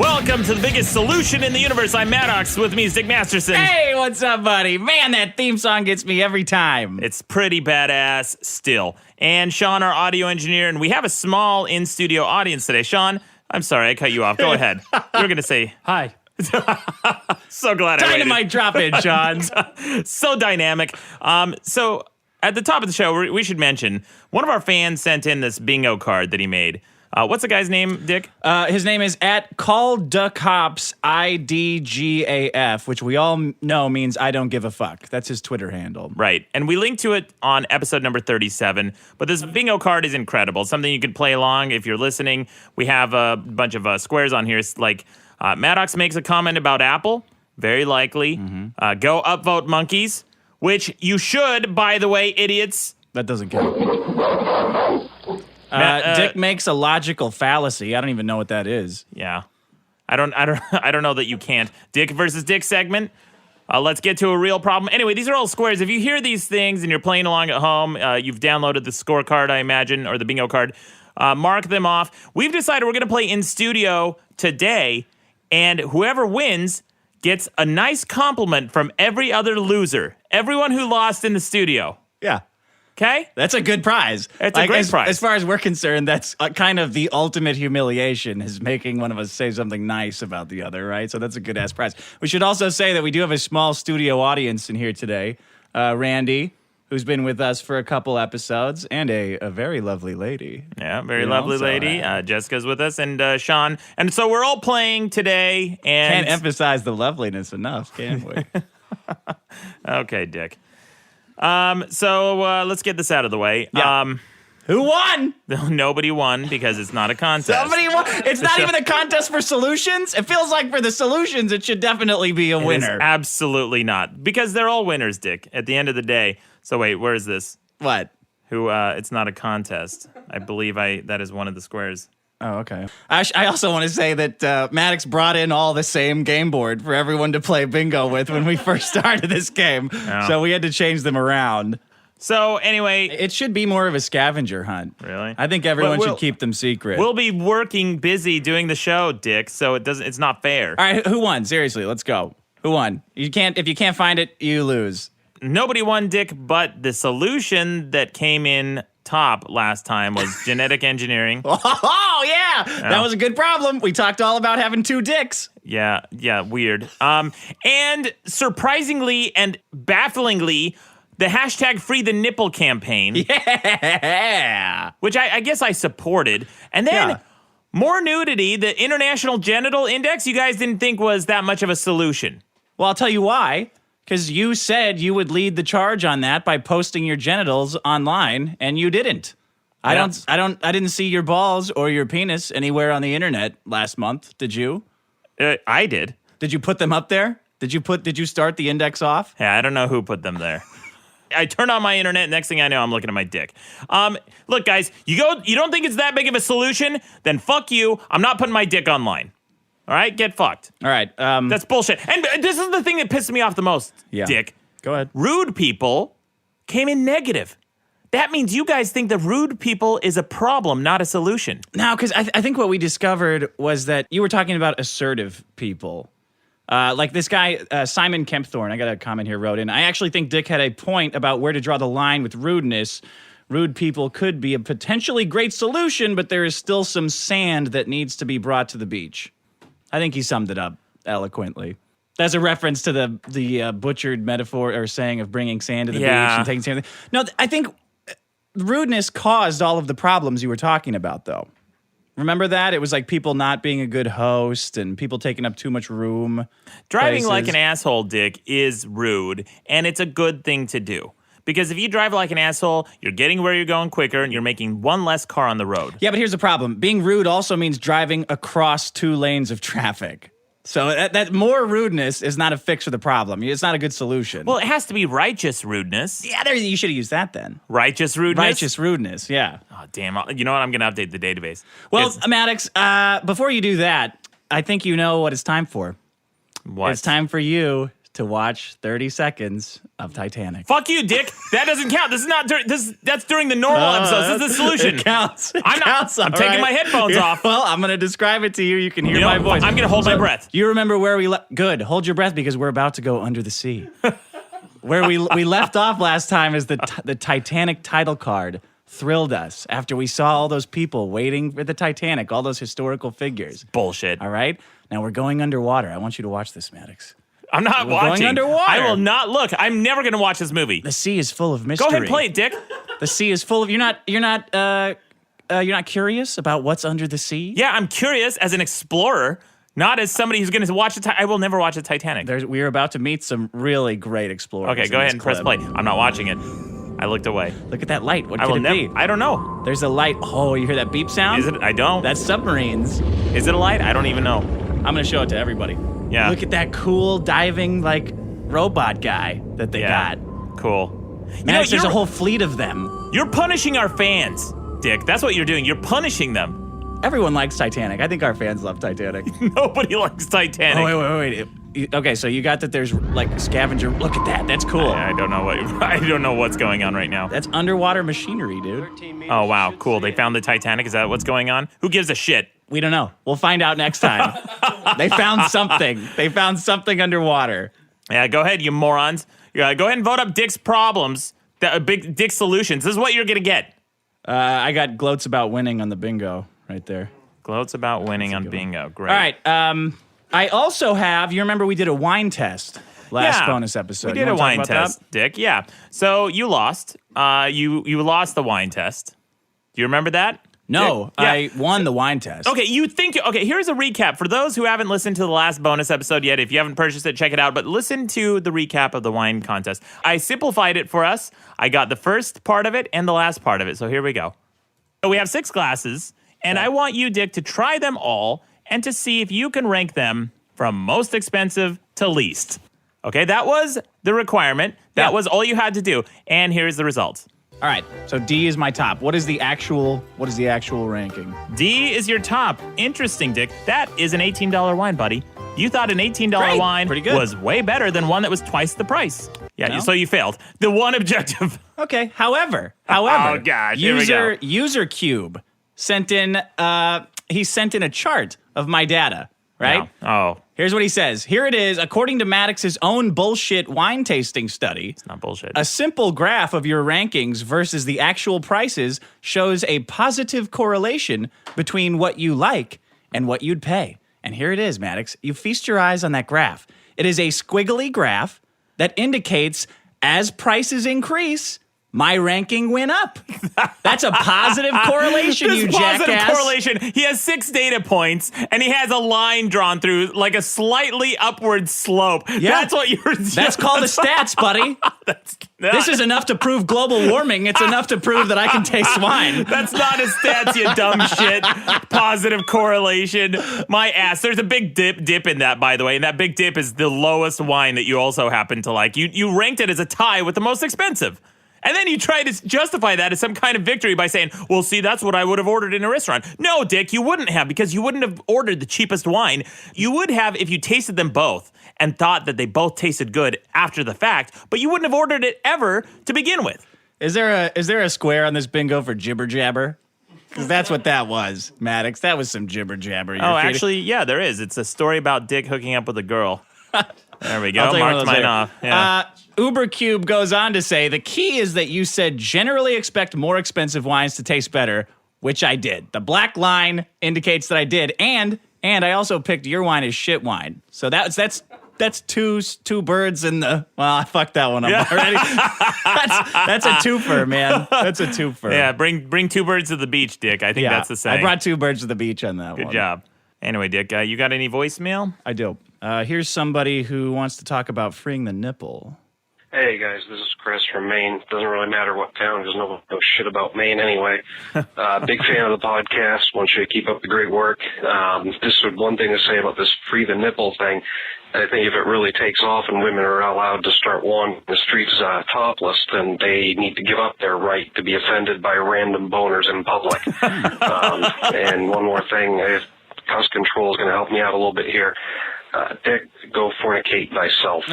Welcome to the biggest solution in the universe. I'm Maddox. With me is Dick Masterson. Hey, what's up, buddy? Man, that theme song gets me every time. It's pretty badass still. And Sean, our audio engineer, and we have a small in-studio audience today. Sean, I'm sorry, I cut you off. Go ahead. You were going to say... Hi. So glad I waited. Dynamite drop in, Sean. So dynamic. So at the top of the show, we should mention, one of our fans sent in this bingo card that he made. What's the guy's name, Dick? His name is @CallDuckHops IDGAF, which we all know means I don't give a fuck. That's his Twitter handle. Right. And we linked to it on episode number 37. But this bingo card is incredible. Something you can play along if you're listening. We have a bunch of squares on here. It's like Maddox makes a comment about Apple. Very likely. Mm-hmm. Go upvote monkeys, which you should, by the way, idiots. That doesn't count. Dick makes a logical fallacy. I don't even know what that is. Yeah. I don't know that you can't. Dick versus Dick segment. Let's get to a real problem. Anyway, these are all squares. If you hear these things and you're playing along at home, you've downloaded the scorecard, I imagine, or the bingo card, mark them off. We've decided we're going to play in studio today, and whoever wins gets a nice compliment from every other loser. Everyone who lost in the studio. Yeah. Okay? That's a good prize. It's a great prize. As far as we're concerned, that's kind of the ultimate humiliation, is making one of us say something nice about the other, right? So that's a good-ass prize. We should also say that we do have a small studio audience in here today. Randy, who's been with us for a couple episodes, and a very lovely lady. Yeah, very lovely lady. Jessica's with us, and Sean. And so we're all playing today. And can't emphasize the loveliness enough, can we? Okay, Dick. So let's get this out of the way. Yeah. Who won? Nobody won because it's not a contest. Somebody won. It's not even a contest for solutions. It feels like for the solutions, it should definitely be a winner. Absolutely not, because they're all winners, Dick. At the end of the day. So wait, where is this? What? It's not a contest. I believe that is one of the squares. Oh, okay. I also want to say that Maddox brought in all the same game board for everyone to play bingo with when we first started this game. Oh. So we had to change them around. So anyway, it should be more of a scavenger hunt. Really? I think everyone should keep them secret. We'll be busy doing the show, Dick, so it's not fair. All right, who won? Seriously, let's go. Who won? If you can't find it, you lose. Nobody won, Dick, but the solution that came in top last time was genetic engineering. Oh, yeah. That was a good problem. We talked all about having two dicks. Yeah, weird. And surprisingly and bafflingly, the hashtag Free the Nipple campaign. Yeah. Which I guess I supported. And then more nudity, the International Genital Index, you guys didn't think was that much of a solution. Well, I'll tell you why. Because you said you would lead the charge on that by posting your genitals online, and you didn't. I didn't see your balls or your penis anywhere on the internet last month. Did you? I did. Did you put them up there? Did you start the index off? Yeah, I don't know who put them there. I turn on my internet, next thing I know, I'm looking at my dick. Look, guys, you don't think it's that big of a solution? Then fuck you. I'm not putting my dick online. All right, get fucked. All right. That's bullshit. And this is the thing that pisses me off the most, Dick. Go ahead. Rude people came in negative. That means you guys think that rude people is a problem, not a solution. No, because I think what we discovered was that you were talking about assertive people. Like this guy, Simon Kempthorne, I got a comment here, wrote in. I actually think Dick had a point about where to draw the line with rudeness. Rude people could be a potentially great solution, but there is still some sand that needs to be brought to the beach. I think he summed it up eloquently. That's a reference to the butchered metaphor or saying of bringing sand to the beach and taking sand. No, I think rudeness caused all of the problems you were talking about, though. Remember that? It was like people not being a good host and people taking up too much room. Driving like an asshole, Dick, is rude, and it's a good thing to do. Because if you drive like an asshole, you're getting where you're going quicker, and you're making one less car on the road. Yeah, but here's the problem. Being rude also means driving across 2 lanes of traffic. So that more rudeness is not a fix for the problem. It's not a good solution. Well, it has to be righteous rudeness. Yeah, you should have used that then. Righteous rudeness? Righteous rudeness, yeah. Oh, damn. You know what? I'm going to update the database. Well, Maddox, before you do that, I think you know what it's time for. What? It's time for you to to watch 30 seconds of Titanic. Fuck you, Dick. That doesn't count. This is not that's during the normal episodes. This is the solution. It counts. I'm taking my headphones off. Well, I'm going to describe it to you. You can hear my voice. I'm going to hold my breath. You remember where we Good. Hold your breath because we're about to go under the sea. Where we left off last time is the Titanic title card thrilled us after we saw all those people waiting for the Titanic, all those historical figures. Bullshit. All right? Now we're going underwater. I want you to watch this, Maddox. I'm not watching. Going underwater. I will not look. I'm never going to watch this movie. The sea is full of mystery. Go ahead and play it, Dick. The sea is full of you're not curious about what's under the sea? Yeah, I'm curious as an explorer, not as somebody who's going to watch I will never watch a Titanic. We are about to meet some really great explorers. Okay, go ahead and press play. I'm not watching it. I looked away. Look at that light. What could it be? I don't know. There's a light. Oh, you hear that beep sound? Is it? I don't. That's submarines. Is it a light? I don't even know. I'm going to show it to everybody. Yeah. Look at that cool diving, robot guy that they got. Cool. Max, there's a whole fleet of them. You're punishing our fans, Dick. That's what you're doing. You're punishing them. Everyone likes Titanic. I think our fans love Titanic. Nobody likes Titanic. Oh, wait. Okay, so you got that there's scavenger. Look at that. That's cool. I don't know what's going on right now. That's underwater machinery, dude. Oh, wow. Cool. They found the Titanic. Is that what's going on? Who gives a shit? We don't know. We'll find out next time. They found something. They found something underwater. Yeah, go ahead, you morons. Go ahead and vote up Dick's problems. Big Dick's solutions. This is what you're going to get. I got gloats about winning on the bingo right there. Gloats about winning on bingo. Great. All right. I also have, you remember we did a wine test last bonus episode. We did a wine test, Dick. Yeah. So you lost. You lost the wine test. Do you remember that? No, yeah. I won the wine test. Okay, here's a recap. For those who haven't listened to the last bonus episode yet, if you haven't purchased it, check it out. But listen to the recap of the wine contest. I simplified it for us. I got the first part of it and the last part of it. So here we go. So we have 6 glasses, and I want you, Dick, to try them all and to see if you can rank them from most expensive to least. Okay, that was the requirement. That was all you had to do. And here's the results. All right, so D is my top. What is the actual ranking? D is your top. Interesting, Dick. That is an $18 wine, buddy. You thought an $18 wine was way better than one that was twice the price. Yeah, No? So you failed. The one objective. Okay, however, oh gosh, here we go. User Cube sent in he sent in a chart of my data, right? Yeah. Oh. Here's what he says. Here it is, according to Maddox's own bullshit wine tasting study. It's not bullshit. A simple graph of your rankings versus the actual prices shows a positive correlation between what you like and what you'd pay. And here it is, Maddox. You feast your eyes on that graph. It is a squiggly graph that indicates as prices increase, my ranking went up. That's a positive correlation, you jackass. Positive correlation. He has 6 data points, and he has a line drawn through like a slightly upward slope. Yeah. That's what you're. That's called the stats, buddy. This is enough to prove global warming. It's enough to prove that I can taste wine. That's not a stats, you dumb shit. Positive correlation. My ass. There's a big dip in that, by the way, and that big dip is the lowest wine that you also happen to like. You ranked it as a tie with the most expensive. And then you try to justify that as some kind of victory by saying, well, see, that's what I would have ordered in a restaurant. No, Dick, you wouldn't have, because you wouldn't have ordered the cheapest wine. You would have if you tasted them both and thought that they both tasted good after the fact, but you wouldn't have ordered it ever to begin with. Is there a square on this bingo for jibber jabber? Because that's what that was, Maddox. That was some jibber jabber. Actually, yeah, there is. It's a story about Dick hooking up with a girl. There we go. Marked mine off. Yeah. UberCube goes on to say, the key is that you said generally expect more expensive wines to taste better, which I did. The black line indicates that I did, and I also picked your wine as shit wine. So that's two birds in the. Well, I fucked that one up already. that's a twofer, man. That's a twofer. Yeah, bring 2 birds to the beach, Dick. I think that's the saying. I brought 2 birds to the beach on that one. Good job. Anyway, Dick, you got any voicemail? I do. Here's somebody who wants to talk about freeing the nipple. Hey guys, this is Chris from Maine. Doesn't really matter what town, because nobody knows shit about Maine anyway. Big fan of the podcast. Want you to keep up the great work. Just one thing to say about this free the nipple thing. I think if it really takes off and women are allowed to start wandering the streets topless, then they need to give up their right to be offended by random boners in public. And one more thing, if pest control is going to help me out a little bit here. Dick, go fornicate thyself.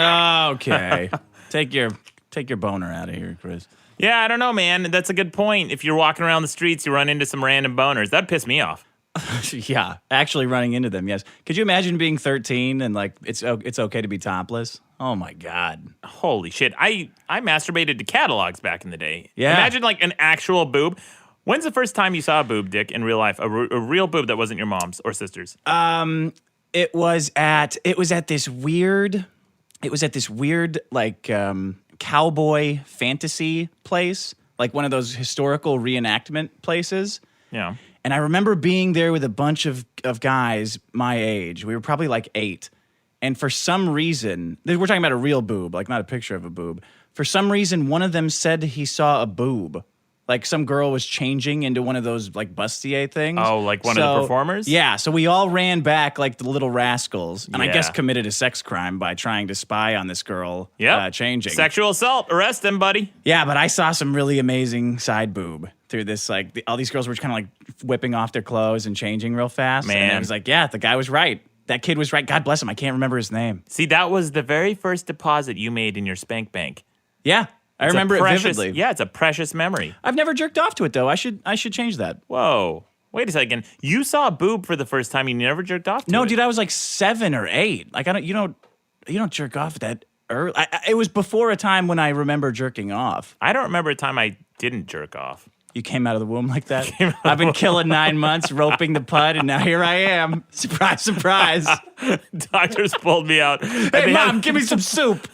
Okay. Take your boner out of here, Chris. Yeah, I don't know, man. That's a good point. If you're walking around the streets, you run into some random boners. That'd piss me off. Yeah, actually running into them, yes. Could you imagine being 13 and, like, it's okay to be topless? Oh, my God. Holy shit. I masturbated to catalogs back in the day. Yeah. Imagine, like, an actual boob. When's the first time you saw a boob, Dick, in real life? A real boob that wasn't your mom's or sister's? It was at this weird, like, cowboy fantasy place, like one of those historical reenactment places. Yeah. And I remember being there with a bunch of guys my age. We were probably like 8. And for some reason, we're talking about a real boob, like not a picture of a boob. For some reason, one of them said he saw a boob. Like some girl was changing into one of those like bustier things. Oh, like one of the performers? Yeah. So we all ran back like the little rascals. And I Yeah. guess committed a sex crime by trying to spy on this girl changing. Sexual assault. Arrest him, buddy. Yeah, but I saw some really amazing side boob through this. Like all these girls were kind of like whipping off their clothes and changing real fast. Man. And I was like, yeah, the guy was right. That kid was right. God bless him. I can't remember his name. See, that was the very first deposit you made in your spank bank. Yeah. I remember it vividly. Yeah, it's a precious memory. I've never jerked off to it though. I should change that. Whoa. Wait a second. You saw a boob for the first time. You never jerked off to it. No, dude, I was like 7 or 8. Like you don't jerk off that early. It was before a time when I remember jerking off. I don't remember a time I didn't jerk off. You came out of the womb like that? I've been killing 9 months, roping the pud, and now here I am. Surprise, surprise. Doctors pulled me out. Hey, Mom, give me some soup.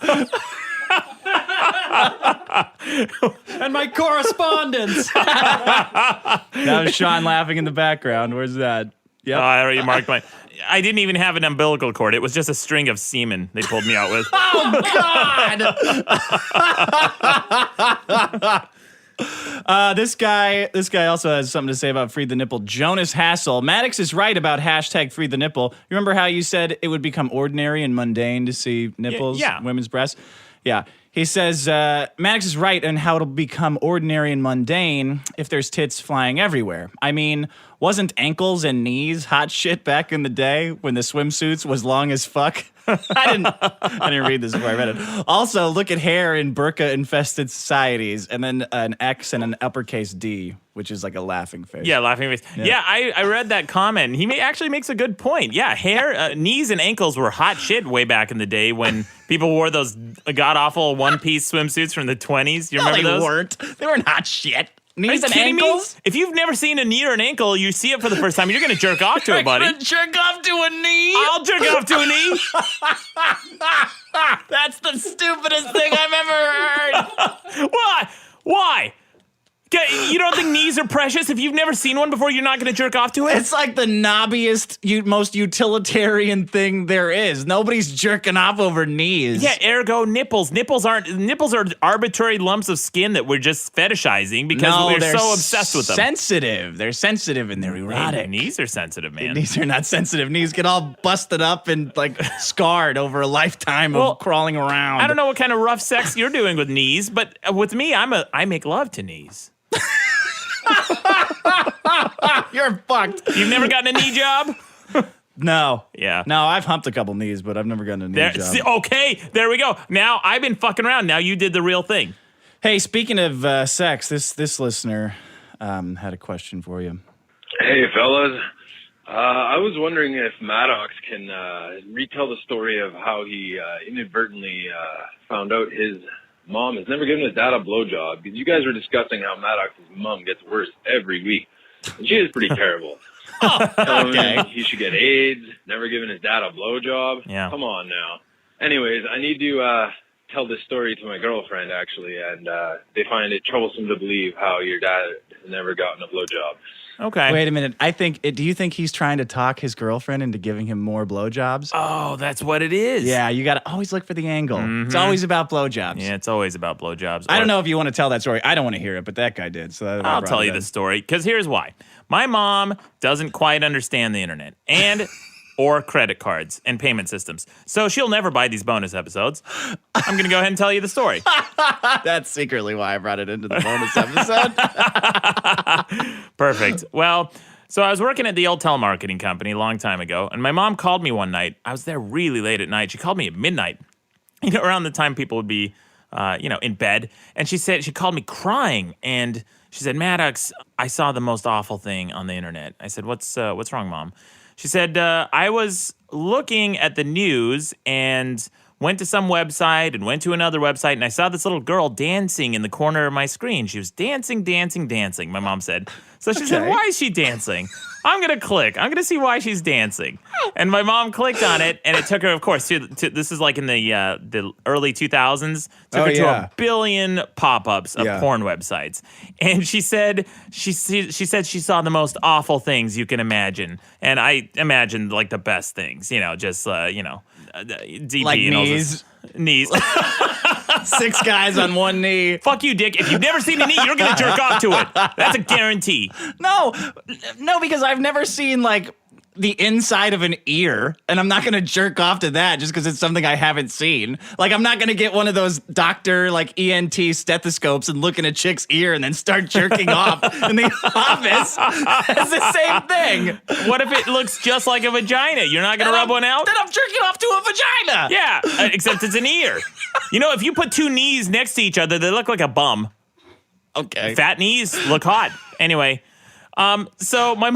And my correspondence. That was Sean laughing in the background. Where's that? Yep. I already marked my... I didn't even have an umbilical cord. It was just a string of semen they pulled me out with. Oh, God! This guy also has something to say about Free the Nipple. Jonas Hassel. Maddox is right about hashtag Free the Nipple. You remember how you said it would become ordinary and mundane to see nipples, Yeah. women's breasts? Yeah. He says, Maddox is right on how it'll become ordinary and mundane if there's tits flying everywhere. I mean, wasn't ankles and knees hot shit back in the day when the swimsuits was long as fuck? I didn't read this before I read it. Also, look at hair in burqa-infested societies, and then an X and an uppercase D, which is like a laughing face. Yeah, laughing face. Yeah, I read that comment. He actually makes a good point. Yeah, hair, knees and ankles were hot shit way back in the day when people wore those god-awful one-piece swimsuits from the 20s. You remember No, they those? weren't. They weren't hot shit. Are you Knees and kidding ankles? me? If you've never seen a knee or an ankle, you see it for the first time, you're going to jerk off to it, buddy. I'm gonna jerk off to a knee. I'll jerk off to a knee. That's the stupidest thing I've ever heard. Why? You don't think knees are precious? If you've never seen one before, you're not going to jerk off to it? It's like the knobbiest, most utilitarian thing there is. Nobody's jerking off over knees. Yeah, ergo nipples. Nipples are arbitrary lumps of skin that we're just fetishizing because we're they're so obsessed with them. Sensitive. They're sensitive and they're erotic. Knees are sensitive, man. Knees are not sensitive. Knees get all busted up and like scarred over a lifetime of crawling around. I don't know what kind of rough sex you're doing with knees, but with me, I make love to knees. You're fucked. You've never gotten a knee job? No. Yeah. No, I've humped a couple knees, but I've never gotten a knee job. Okay, there we go. Now, I've been fucking around. Now you did the real thing. Hey, speaking of sex, this listener had a question for you. Hey, fellas. I was wondering if Maddox can retell the story of how he inadvertently found out his mom has never given his dad a blowjob, because you guys were discussing how Maddox's mom gets worse every week. And she is pretty terrible. Okay. He should get AIDS, never given his dad a blowjob. Yeah. Come on now. Anyways, I need to tell this story to my girlfriend, actually, and they find it troublesome to believe how your dad has never gotten a blowjob. Okay. Wait a minute. Do you think he's trying to talk his girlfriend into giving him more blowjobs? Oh, that's what it is. Yeah, you got to always look for the angle. It's always about blowjobs. Yeah, it's always about blowjobs. I don't know if you want to tell that story. I don't want to hear it, but that guy did. So I'll tell you the story, because here's why. My mom doesn't quite understand the internet and or credit cards and payment systems. So she'll never buy these bonus episodes. I'm going to go ahead and tell you the story. That's secretly why I brought it into the bonus episode. Perfect. Well, So I was working at the old telemarketing company a long time ago, and my mom called me one night. I was there really late at night. She called me at midnight, around the time people would be, in bed. And she called me crying, and she said, Maddox, I saw the most awful thing on the internet. I said, what's wrong, Mom? She said, I was looking at the news and went to some website and went to another website, and I saw this little girl dancing in the corner of my screen. She was dancing, my mom said. So she said, why is she dancing? I'm going to click. I'm going to see why she's dancing. And my mom clicked on it, and it took her, of course, to this is like in the early 2000s, took her to a billion pop-ups of porn websites. And she said she said she saw the most awful things you can imagine. And I imagined like the best things, just, DP like and all knees. this. Knees. 6 guys on one knee. Fuck you, Dick. If you've never seen a knee, you're going to jerk off to it. That's a guarantee. No, because I've never seen like the inside of an ear, and I'm not going to jerk off to that just because it's something I haven't seen. Like, I'm not going to get one of those doctor like ENT stethoscopes and look in a chick's ear and then start jerking off in the office. It's the same thing. What if it looks just like a vagina? You're not going to rub one out? Then I'm jerking off to a vagina. Yeah, except it's an ear. If you put 2 knees next to each other, they look like a bum. Okay. Fat knees look hot. Anyway, so my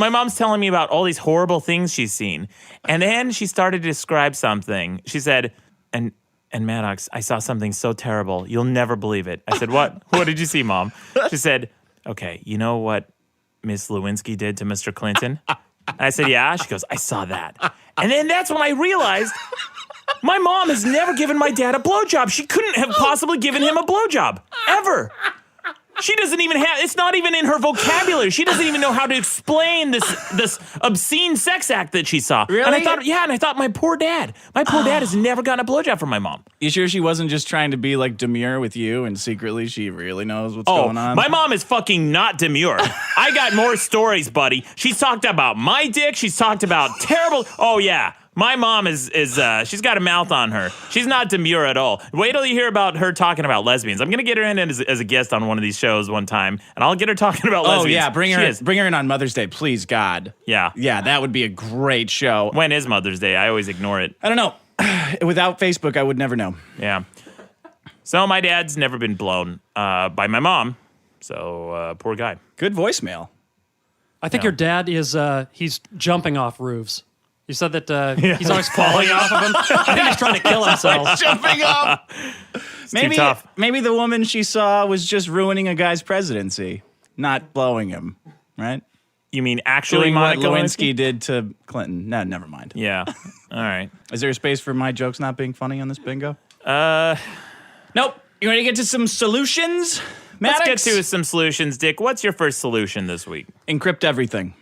mom's telling me about all these horrible things she's seen. And then she started to describe something. She said, and Maddox, I saw something so terrible. You'll never believe it. I said, what? What did you see, Mom? She said, okay, you know what Miss Lewinsky did to Mr. Clinton? I said, yeah. She goes, I saw that. And then that's when I realized my mom has never given my dad a blowjob. She couldn't have possibly given him a blowjob, ever. She doesn't even have, it's not even in her vocabulary. She doesn't even know how to explain this obscene sex act that she saw. Really? And I thought my poor dad has never gotten a blowjob from my mom. You sure she wasn't just trying to be like demure with you and secretly she really knows what's going on? My mom is fucking not demure. I got more stories, buddy. She's talked about my dick. She's talked about terrible, oh yeah. My mom is she's got a mouth on her. She's not demure at all. Wait till you hear about her talking about lesbians. I'm going to get her in as a guest on one of these shows one time, and I'll get her talking about lesbians. Oh, yeah, bring her in on Mother's Day, please, God. Yeah. Yeah, that would be a great show. When is Mother's Day? I always ignore it. I don't know. Without Facebook, I would never know. Yeah. So my dad's never been blown by my mom, so poor guy. Good voicemail. I think your dad is, he's jumping off roofs. You said that he's always falling off of them. I think he's trying to kill himself. Jumping up. Too tough. Maybe the woman she saw was just ruining a guy's presidency, not blowing him, right? You mean actually Doing what Monica Lewinsky did to Clinton. No, never mind. Yeah. All right. Is there a space for my jokes not being funny on this bingo? Nope. You ready to get to some solutions, Maddox? Let's get to some solutions, Dick. What's your first solution this week? Encrypt everything.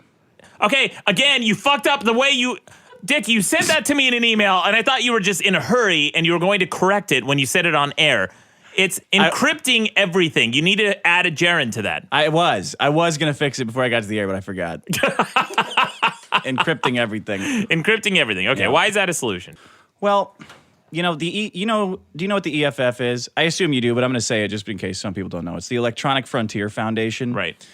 Okay, again, you fucked up the way you... Dick, you sent that to me in an email, and I thought you were just in a hurry, and you were going to correct it when you said it on air. It's encrypting everything. You need to add a gerund to that. I was going to fix it before I got to the air, but I forgot. Encrypting everything. Encrypting everything. Okay, Why is that a solution? Well, do you know what the EFF is? I assume you do, but I'm going to say it just in case some people don't know. It's the Electronic Frontier Foundation. Right.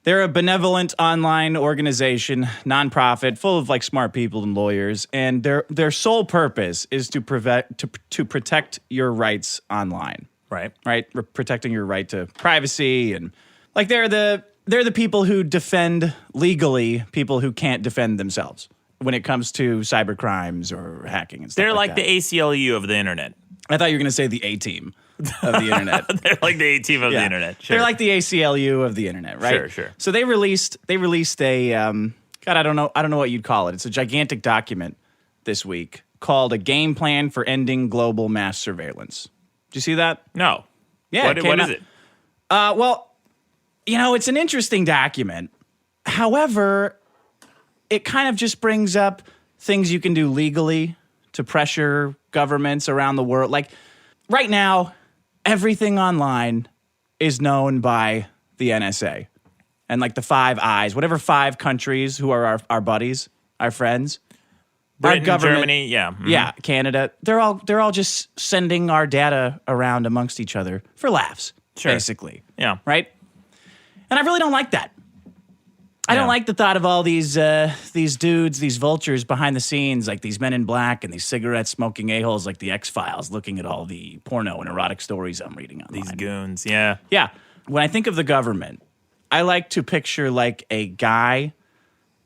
They're a benevolent online organization, nonprofit, full of like smart people and lawyers, and their sole purpose is to protect your rights online. Right. Protecting your right to privacy, and like they're the people who defend legally people who can't defend themselves when it comes to cyber crimes or hacking and stuff. They're like that. the ACLU of the internet. I thought you were going to say the A-team of the internet. They're like the A-team of the internet. Sure. They're like the ACLU of the internet, right? Sure. So they released a God, I don't know what you'd call it. It's a gigantic document this week called A Game Plan for Ending Global Mass Surveillance. Did you see that? No. Yeah. What is it? Well, it's an interesting document. However, it kind of just brings up things you can do legally to pressure governments around the world. Like right now, everything online is known by the NSA and like the Five Eyes, whatever 5 countries who are our buddies, our friends. Britain, our government, Germany, yeah. Mm-hmm. Yeah, Canada. They're all just sending our data around amongst each other for laughs, basically. Yeah. Right? And I really don't like that. I don't like the thought of all these dudes, these vultures behind the scenes, like these men in black and these cigarette smoking a-holes like the X-Files, looking at all the porno and erotic stories I'm reading online. These goons, yeah. Yeah. When I think of the government, I like to picture like a guy,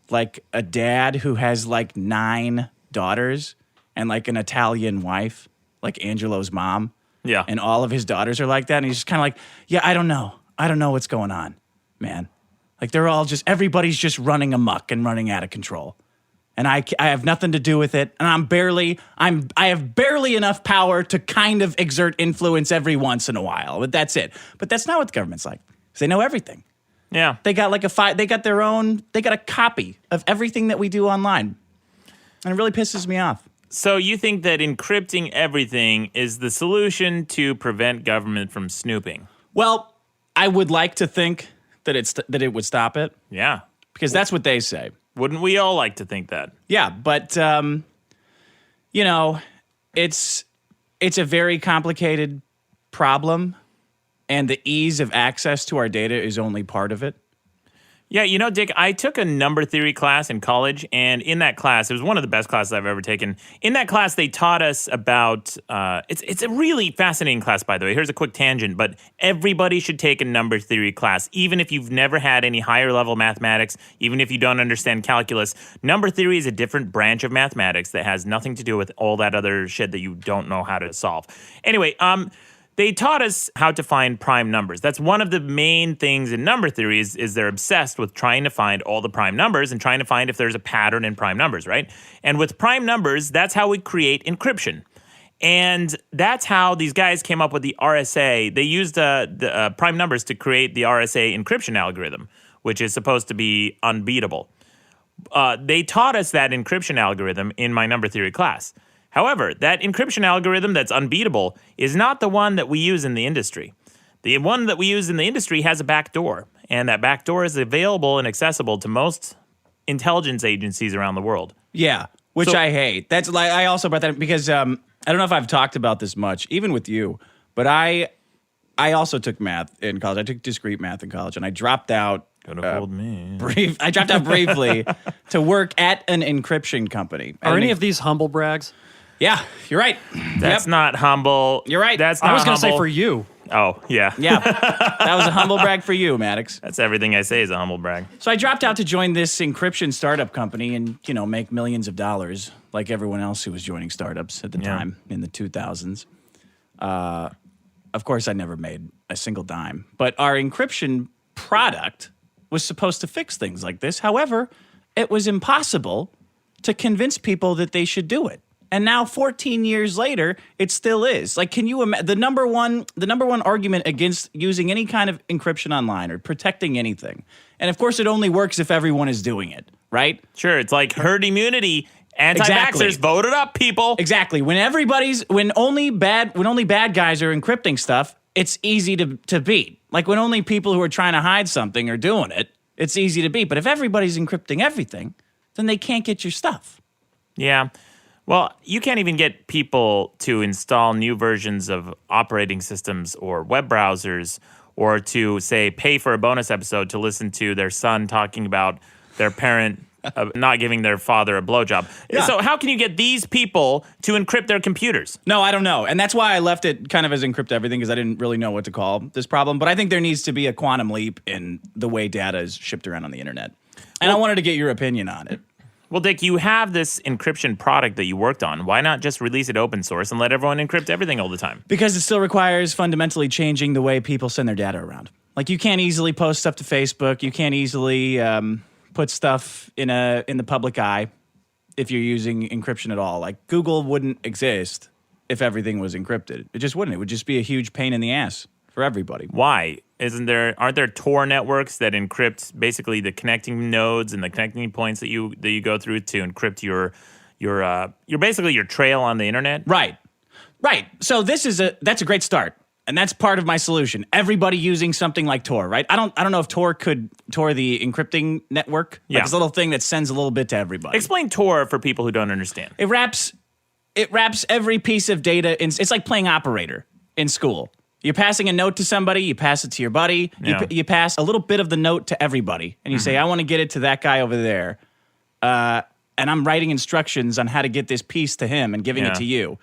like a dad who has like 9 daughters and like an Italian wife, like Angelo's mom. Yeah. And all of his daughters are like that. And he's just kind of like, yeah, I don't know. I don't know what's going on, man. Like they're all just, everybody's just running amok and running out of control. And I have nothing to do with it. And I have barely enough power to kind of exert influence every once in a while. But that's it. But that's not what the government's like. 'Cause they know everything. Yeah. They got like they got a copy of everything that we do online. And it really pisses me off. So you think that encrypting everything is the solution to prevent government from snooping? Well, I would like to think that it would stop it. Yeah. Because that's what they say. Wouldn't we all like to think that? Yeah, but it's a very complicated problem, and the ease of access to our data is only part of it. Yeah, Dick, I took a number theory class in college, and in that class, it was one of the best classes I've ever taken. In that class, they taught us about, it's a really fascinating class, by the way. Here's a quick tangent, but everybody should take a number theory class, even if you've never had any higher level mathematics, even if you don't understand calculus. Number theory is a different branch of mathematics that has nothing to do with all that other shit that you don't know how to solve. Anyway, they taught us how to find prime numbers. That's one of the main things in number theory is they're obsessed with trying to find all the prime numbers and trying to find if there's a pattern in prime numbers, right? And with prime numbers, that's how we create encryption. And that's how these guys came up with the RSA. They used the prime numbers to create the RSA encryption algorithm, which is supposed to be unbeatable. They taught us that encryption algorithm in my number theory class. However, that encryption algorithm that's unbeatable is not the one that we use in the industry. The one that we use in the industry has a backdoor, and that backdoor is available and accessible to most intelligence agencies around the world. Yeah, which I hate. That's like I also brought that up because I don't know if I've talked about this much, even with you, but I also took math in college. I took discrete math in college, and I dropped out. Could have fooled me. I dropped out briefly to work at an encryption company. Are any of these humble brags? Yeah, you're right. That's not humble. You're right. That's not I was going to say humble. for you. Oh, yeah. Yeah, that was a humble brag for you, Maddox. That's everything I say is a humble brag. So I dropped out to join this encryption startup company and, make millions of dollars like everyone else who was joining startups at the time in the 2000s. Of course, I never made a single dime. But our encryption product was supposed to fix things like this. However, it was impossible to convince people that they should do it. And now 14 years later, it still is. Like, can you imagine the number one argument against using any kind of encryption online or protecting anything? And of course, it only works if everyone is doing it, right? Sure, it's like herd immunity. Anti-vaxxers voted up, people. Exactly. When only bad guys are encrypting stuff, it's easy to beat. Like when only people who are trying to hide something are doing it, it's easy to beat. But if everybody's encrypting everything, then they can't get your stuff. Yeah. Well, you can't even get people to install new versions of operating systems or web browsers or to, say, pay for a bonus episode to listen to their son talking about their parent not giving their father a blowjob. Yeah. So how can you get these people to encrypt their computers? No, I don't know. And that's why I left it kind of as encrypt everything because I didn't really know what to call this problem. But I think there needs to be a quantum leap in the way data is shipped around on the internet. And I wanted to get your opinion on it. Well, Dick, you have this encryption product that you worked on. Why not just release it open source and let everyone encrypt everything all the time? Because it still requires fundamentally changing the way people send their data around. Like you can't easily post stuff to Facebook. You can't easily put stuff in the public eye if you're using encryption at all. Like Google wouldn't exist if everything was encrypted. It just wouldn't. It would just be a huge pain in the ass for everybody. Why? Aren't there Tor networks that encrypt basically the connecting nodes and the connecting points that you go through to encrypt your basically your trail on the internet? Right. So that's a great start. And that's part of my solution. Everybody using something like Tor, right? I don't know if Tor the encrypting network. Yeah. Like this little thing that sends a little bit to everybody. Explain Tor for people who don't understand. It wraps every piece of data in. It's like playing operator in school. You're passing a note to somebody, you pass it to your buddy, Yeah. you pass a little bit of the note to everybody, and you say, I want to get it to that guy over there. And I'm writing instructions on how to get this piece to him and giving it to you.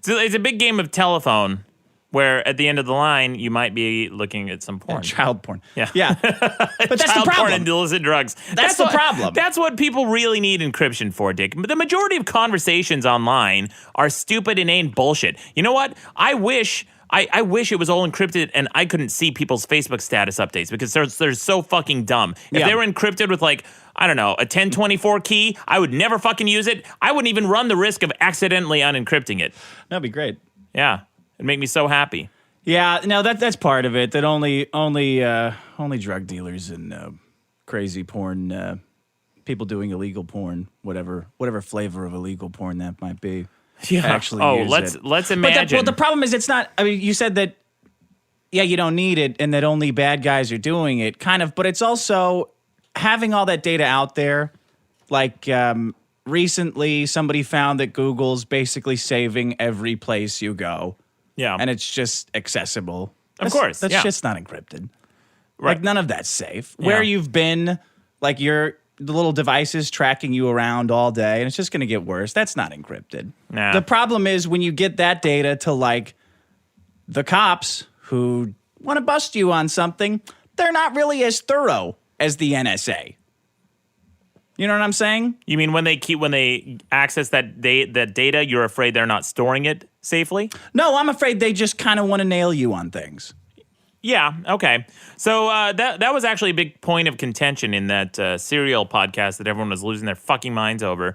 So it's a big game of telephone where at the end of the line, you might be looking at some porn. Child porn. Yeah. Yeah. But that's the Child porn problem. and illicit drugs. That's the problem. That's what people really need encryption for, Dick. The majority of conversations online are stupid, inane bullshit. You know what? I wish it was all encrypted and I couldn't see people's Facebook status updates because they're so fucking dumb. If they were encrypted with like, I don't know, a 1024 key, I would never fucking use it. I wouldn't even run the risk of accidentally unencrypting it. That'd be great. Yeah. It'd make me so happy. Yeah, no, that's part of it. That only drug dealers and crazy porn people doing illegal porn, whatever flavor of illegal porn that might be. Yeah. Actually, use it. let's imagine. But the problem is, it's not. I mean, you said that. Yeah, you don't need it, and that only bad guys are doing it, kind of. But it's also having all that data out there. Like recently, somebody found that Google's basically saving every place you go. Yeah. And it's just accessible. Of course, That's yeah. just not encrypted. Right. Like, none of that's safe. Where you've been, like, the little devices tracking you around all day, and it's just going to get worse. That's not encrypted. Nah. The problem is when you get that data to, like, the cops who want to bust you on something, they're not really as thorough as the NSA. You know what I'm saying? You mean when they access that data, you're afraid they're not storing it safely? No, I'm afraid they just kind of want to nail you on things. Yeah. Okay. So that was actually a big point of contention in that Serial podcast that everyone was losing their fucking minds over.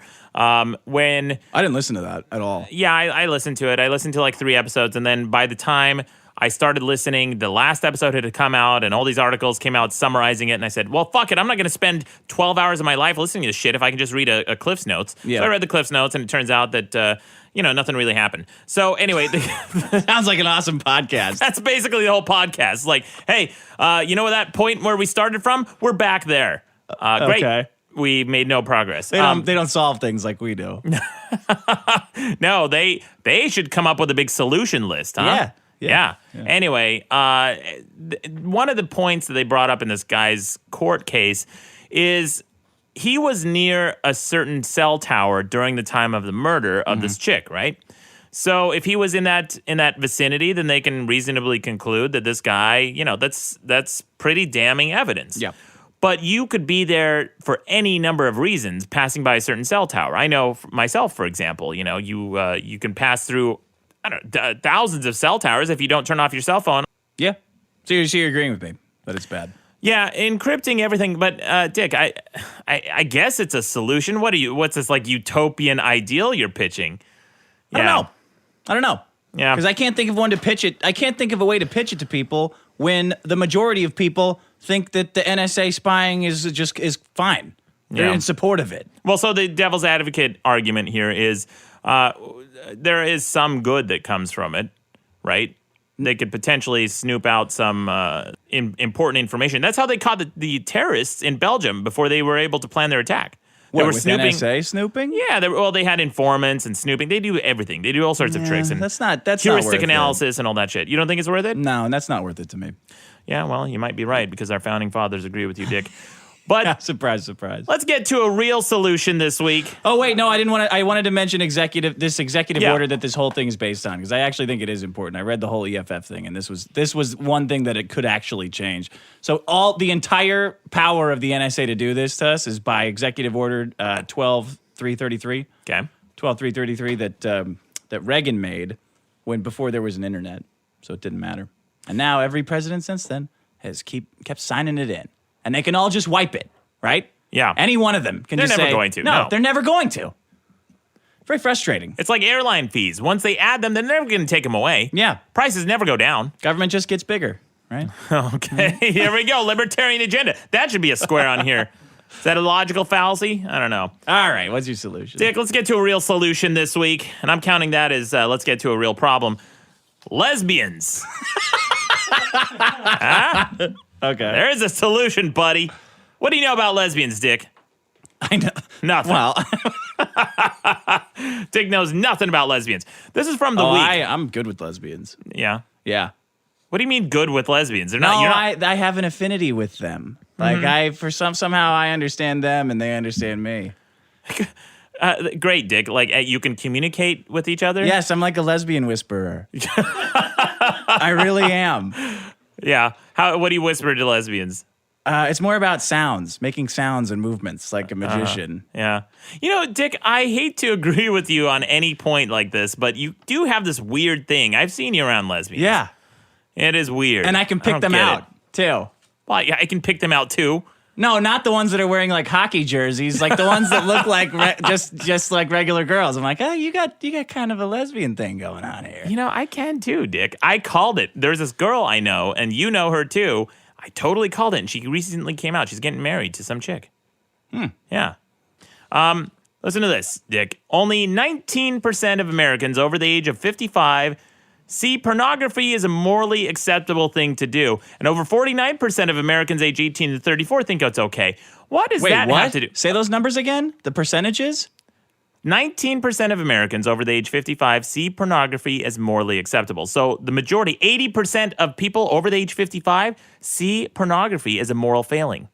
When I didn't listen to that at all. yeah, I listened to it. I listened to like 3 episodes, and then by the time I started listening, the last episode had come out, and all these articles came out summarizing it, and I said, well, fuck it. I'm not going to spend 12 hours of my life listening to this shit if I can just read a Cliff's Notes. Yeah. So I read the Cliff's Notes, and it turns out that, nothing really happened. So anyway, Sounds like an awesome podcast. that's basically the whole podcast. It's like, hey, you know that point where we started from? We're back there. Great. Okay. We made no progress. They don't solve things like we do. No, they should come up with a big solution list, huh? Yeah. Anyway, one of the points that they brought up in this guy's court case is he was near a certain cell tower during the time of the murder of this chick, right? So if he was in that vicinity, then they can reasonably conclude that this guy, that's pretty damning evidence. Yeah. But you could be there for any number of reasons, passing by a certain cell tower. I know myself, for example, you can pass through, I don't know, thousands of cell towers if you don't turn off your cell phone. Yeah. So you're agreeing with me that it's bad. Yeah, encrypting everything. But Dick, I guess it's a solution. What's this like utopian ideal you're pitching? Yeah. I don't know. Yeah. Because I can't think of one to pitch it. I can't think of a way to pitch it to people when the majority of people think that the NSA spying is fine. They're Yeah. in support of it. Well, so the devil's advocate argument here is there is some good that comes from it, right? They could potentially snoop out some important information. That's how they caught the terrorists in Belgium before they were able to plan their attack. They What, were with snooping. NSA snooping? Yeah, they had informants and snooping. They do everything. They do all sorts of tricks and That's not heuristic worth analysis and all that shit. You don't think it's worth it? it. No, that's not worth it to me. Yeah, well, you might be right because our founding fathers agree with you, Dick. But Surprise, surprise. let's get to a real solution this week. Oh wait, no, I didn't want to. I wanted to mention this executive Yeah. order that this whole thing is based on because I actually think it is important. I read the whole EFF thing, and this was one thing that it could actually change. So the entire power of the NSA to do this to us is by executive order 12.333. Okay. 12.333 that Reagan made before there was an internet, so it didn't matter. And now every president since then has kept signing it in. And they can all just wipe it, right? Yeah. Any one of them can They're just never say, going to, No, no. they're never going to. Very frustrating. It's like airline fees. Once they add them, they're never going to take them away. Yeah. Prices never go down. Government just gets bigger, right? Okay, here we go. Libertarian agenda. That should be a square on here. Is that a logical fallacy? I don't know. All right, what's your solution? Dick, let's get to a real solution this week. And I'm counting that as let's get to a real problem. Lesbians. Okay. There is a solution, buddy. What do you know about lesbians, Dick? I know. Nothing. Well, Dick knows nothing about lesbians. This is from the week. I'm good with lesbians. Yeah. Yeah. What do you mean good with lesbians? They're No, not. You're not. I have an affinity with them. Like somehow I understand them and they understand me. Great, Dick. Like you can communicate with each other. Yes, I'm like a lesbian whisperer. I really am. Yeah. What do you whisper to lesbians? It's more about sounds, making sounds and movements like a magician. Yeah. Dick, I hate to agree with you on any point like this, but you do have this weird thing. I've seen you around lesbians. Yeah. It is weird. And I can pick don't them get out, it. too. Well, yeah, I can pick them out, too. No, not the ones that are wearing like hockey jerseys, like the ones that look like just like regular girls. I'm like, oh, you got kind of a lesbian thing going on here. I can, too, Dick. I called it. There's this girl I know, and you know her, too. I totally called it, and she recently came out. She's getting married to some chick. Yeah. Listen to this, Dick. Only 19% of Americans over the age of 55 see pornography as a morally acceptable thing to do. And over 49% of Americans age 18 to 34 think it's okay. What does that have to do? Say those numbers again? The percentages? 19% of Americans over the age 55 see pornography as morally acceptable. So the majority, 80% of people over the age 55 see pornography as a moral failing.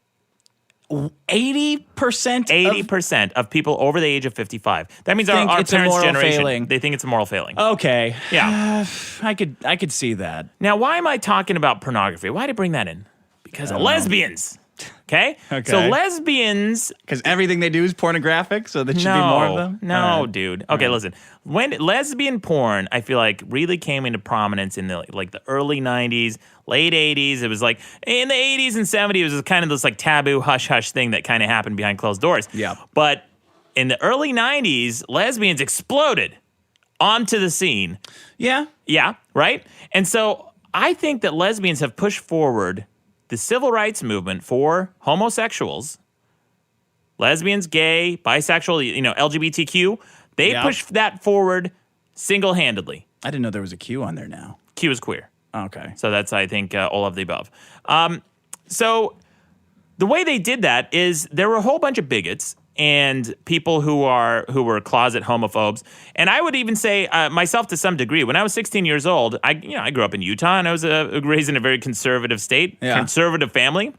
80%? 80% of people over the age of 55. That means our Think parents' it's a moral generation, failing. they think it's a moral failing. Okay. Yeah. I could see that. Now, why am I talking about pornography? Why did I bring that in? Because of lesbians. Okay? Okay. So lesbians... Because everything they do is pornographic, so there should be more of them? No, dude. Okay, listen. When lesbian porn, I feel like, really came into prominence in the early 90s, late 80s. It was like, in the 80s and 70s, it was kind of this like taboo hush-hush thing that kind of happened behind closed doors. Yeah. But in the early 90s, lesbians exploded onto the scene. Yeah. Yeah, right? And so I think that lesbians have pushed forward the civil rights movement for homosexuals, lesbians, gay, bisexual, LGBTQ. They pushed that forward single-handedly. I didn't know there was a Q on there now. Q is queer. Okay. So that's, I think, all of the above. So the way they did that is there were a whole bunch of bigots and people who were closet homophobes. And I would even say myself to some degree. When I was 16 years old, I grew up in Utah and I was raised in a very conservative state, conservative family.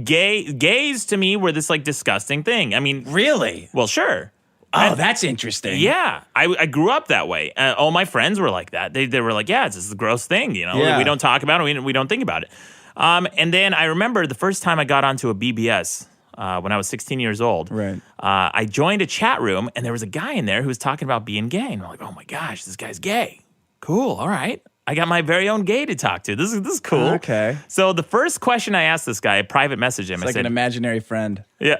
Gays to me were this like disgusting thing. I mean, Really? well, sure. Oh, that's interesting. Yeah, I grew up that way. All my friends were like that. They were like, yeah, this is a gross thing. Yeah. We don't talk about it. We don't think about it. And then I remember the first time I got onto a BBS when I was 16 years old. Right. I joined a chat room and there was a guy in there who was talking about being gay. And I'm like, oh my gosh, this guy's gay. Cool. All right. I got my very own gay to talk to. This is cool. Okay. So the first question I asked this guy, I private messaged him. It's like an imaginary friend. yeah.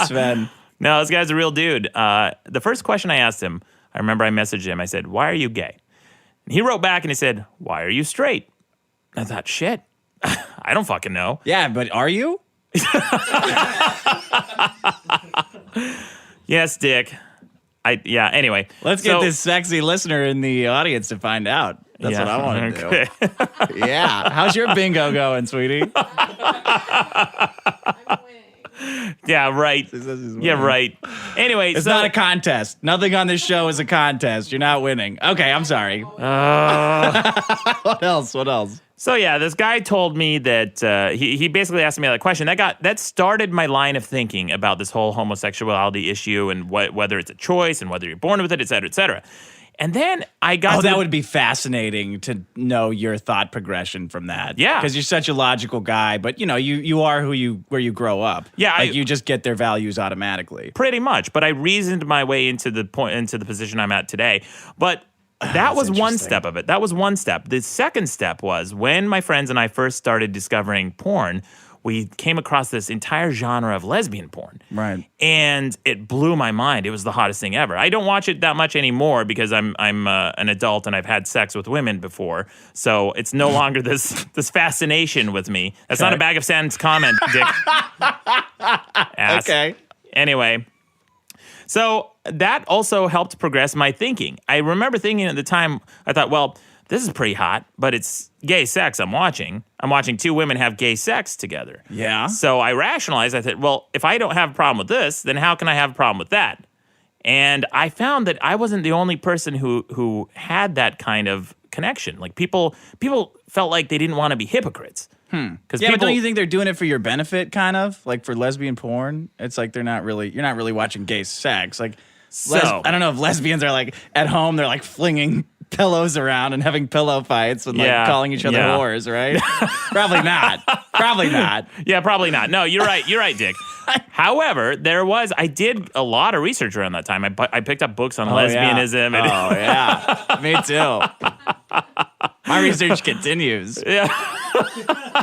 Sven. No, this guy's a real dude. The first question I asked him, I remember I messaged him. I said, why are you gay? And he wrote back and he said, why are you straight? I thought, shit, I don't fucking know. Yeah, but are you? Yes, Dick. Anyway. Let's get this sexy listener in the audience to find out. That's what I want to do. Yeah. How's your bingo going, sweetie? Yeah, right. Yeah, right. Anyway, It's not a contest. Nothing on this show is a contest. You're not winning. Okay, I'm sorry. What else? So yeah, this guy told me that he basically asked me that question. That started my line of thinking about this whole homosexuality issue and whether it's a choice and whether you're born with it, et cetera, et cetera. And then I got that would be fascinating to know your thought progression from that. Yeah. Because you're such a logical guy, but you are where you grow up. Yeah. Like you just get their values automatically. Pretty much. But I reasoned my way into the position I'm at today. But that was one step of it. That was one step. The second step was when my friends and I first started discovering porn, we came across this entire genre of lesbian porn. Right. And it blew my mind. It was the hottest thing ever. I don't watch it that much anymore because I'm an adult and I've had sex with women before. So it's no longer this fascination with me. That's not a bag of sands comment, Dick. Ass. Okay. Anyway. So that also helped progress my thinking. I remember thinking at the time, I thought, well, this is pretty hot, but it's gay sex I'm watching. I'm watching two women have gay sex together. Yeah. So I rationalized. I said, well, if I don't have a problem with this, then how can I have a problem with that? And I found that I wasn't the only person who had that kind of connection. Like people felt like they didn't want to be hypocrites. Because Yeah, but don't you think they're doing it for your benefit, kind of? Like for lesbian porn? It's like you're not really watching gay sex. Like, I don't know if lesbians are like at home, they're like flinging pillows around and having pillow fights and like calling each other whores, right? Probably not. Probably not. Yeah, probably not. No, you're right. You're right, Dick. However, I did a lot of research around that time. I picked up books on lesbianism. Yeah. Oh, yeah. Me too. My research continues. Yeah.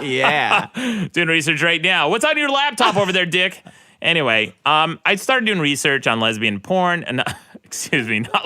Yeah. Doing research right now. What's on your laptop over there, Dick? Anyway, I started doing research on lesbian porn, and not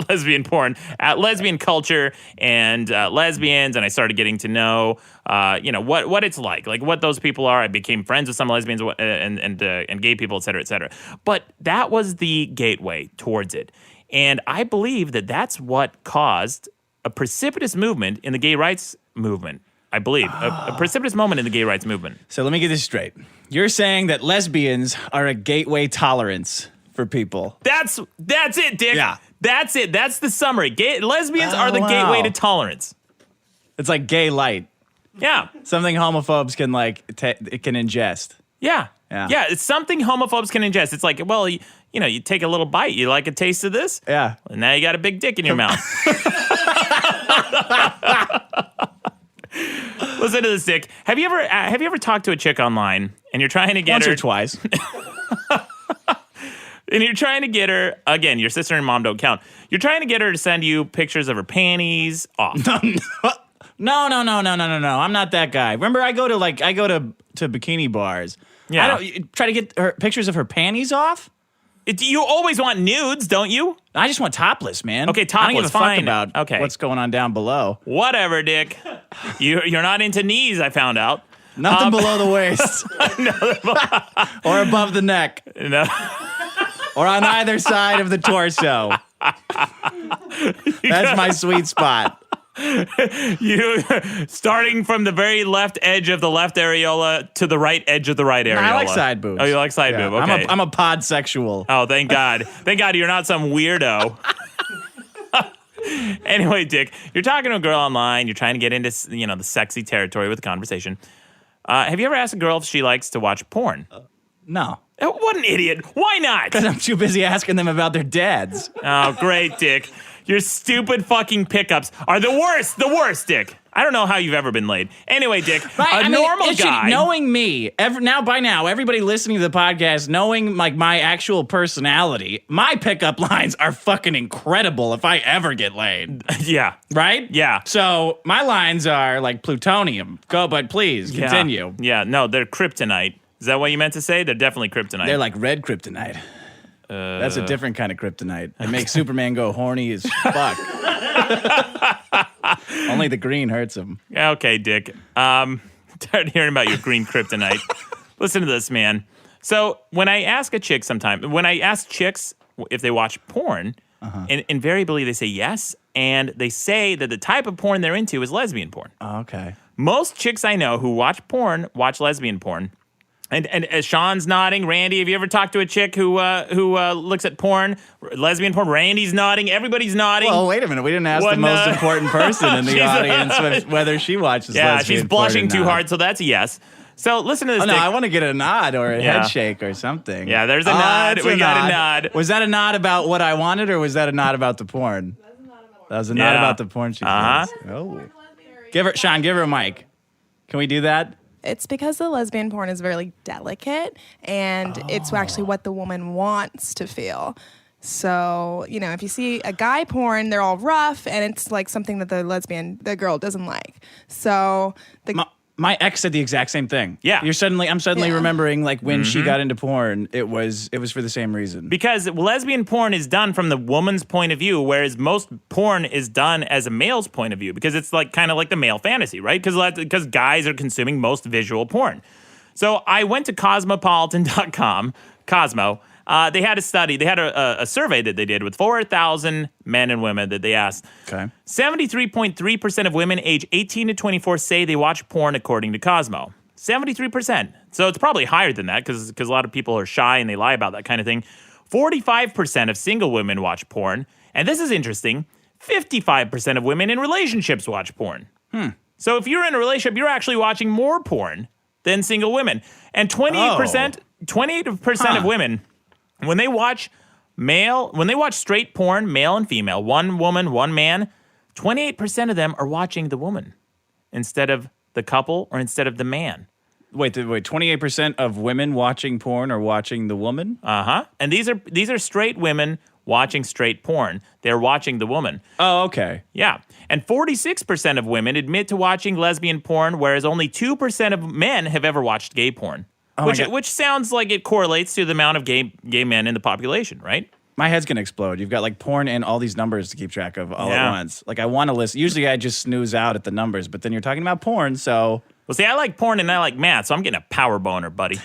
lesbian porn, lesbian culture and lesbians, and I started getting to know, what it's like what those people are. I became friends with some lesbians and gay people, et cetera, et cetera. But that was the gateway towards it, and I believe that that's what caused a precipitous movement in the gay rights movement. I believe a precipitous moment in the gay rights movement. So let me get this straight. You're saying that lesbians are a gateway tolerance for people. That's it, Dick. Yeah. That's it. That's the summary. Lesbians are the gateway to tolerance. It's like gay light. Yeah. Something homophobes can it can ingest. Yeah. Yeah. Yeah. It's something homophobes can ingest. It's like, well, you take a little bite. You like a taste of this? Yeah. And now you got a big dick in your mouth. Listen to this, Dick. Have you ever talked to a chick online and you're trying to get her Once or twice? And you're trying to get her, again, your sister and mom don't count. You're trying to get her to send you pictures of her panties off. No. I'm not that guy. Remember, I go to bikini bars. Yeah. I don't try to get her pictures of her panties off. You always want nudes, don't you? I just want topless, man. Okay, I don't give a topless, fine. fuck about what's going on down below. Whatever, Dick. You're not into knees, I found out. Nothing below the waist. Or above the neck. No. Or on either side of the torso. That's my sweet spot. You starting from the very left edge of the left areola to the right edge of the right areola. No, I like side boobs. Oh, you like side boob? Okay. I'm a podsexual. Oh, thank God. Thank God you're not some weirdo. Anyway, Dick, you're talking to a girl online. You're trying to get into the sexy territory with the conversation. Have you ever asked a girl if she likes to watch porn? No. What an idiot. Why not? Because I'm too busy asking them about their dads. Oh, great, Dick. Your stupid fucking pickups are the worst, Dick. I don't know how you've ever been laid. Anyway, Dick, normal guy. Knowing me, by now, everybody listening to the podcast, knowing like my actual personality, my pickup lines are fucking incredible if I ever get laid. Yeah. Right? Yeah. So my lines are like plutonium. Go, but please, continue. Yeah, no, they're kryptonite. Is that what you meant to say? They're definitely kryptonite. They're like red kryptonite. That's a different kind of kryptonite. It makes Superman go horny as fuck. Only the green hurts him. Okay, Dick. Tired of hearing about your green kryptonite. Listen to this, man. So when I ask chicks if they watch porn, invariably they say yes, and they say that the type of porn they're into is lesbian porn. Oh, okay. Most chicks I know who watch porn watch lesbian porn. And as Sean's nodding, Randy, have you ever talked to a chick who looks at porn, lesbian porn? Randy's nodding. Everybody's nodding. Well, wait a minute. We didn't ask the most important person in the audience whether she watches lesbian porn. Yeah, she's blushing too hard, so that's a yes. So listen to this. Oh, no, I want to get a nod or a head shake or something. Yeah, there's a nod. We got a nod. Was that a nod about what I wanted, or was that a nod about the porn? That was a nod about the porn she says. Oh. Sean, give her a mic. Can we do that? It's because the lesbian porn is very delicate, and it's actually what the woman wants to feel. So, if you see a guy porn, they're all rough, and it's like something that the girl doesn't like. So my ex said the exact same thing. Yeah. I'm suddenly remembering like when she got into porn, it was for the same reason. Because lesbian porn is done from the woman's point of view, whereas most porn is done as a male's point of view, because it's like kind of like the male fantasy, right? Because guys are consuming most visual porn. So I went to cosmopolitan.com, Cosmo. They had a study. They had a survey that they did with 4,000 men and women that they asked. Okay. 73.3% of women age 18 to 24 say they watch porn, according to Cosmo. 73%. So it's probably higher than that because a lot of people are shy and they lie about that kind of thing. 45% of single women watch porn. And this is interesting. 55% of women in relationships watch porn. So if you're in a relationship, you're actually watching more porn than single women. And 28% of women, when they watch straight porn, male and female, one woman, one man, 28% of them are watching the woman instead of the couple or instead of the man. Wait, 28% of women watching porn are watching the woman? And these are straight women watching straight porn. They're watching the woman. Oh, okay. Yeah. And 46% of women admit to watching lesbian porn, whereas only 2% of men have ever watched gay porn. Which sounds like it correlates to the amount of gay men in the population, right? My head's going to explode. You've got like porn and all these numbers to keep track of all at once. Like I want to listen. Usually I just snooze out at the numbers, but then you're talking about porn, so... Well, see, I like porn and I like math, so I'm getting a power boner, buddy.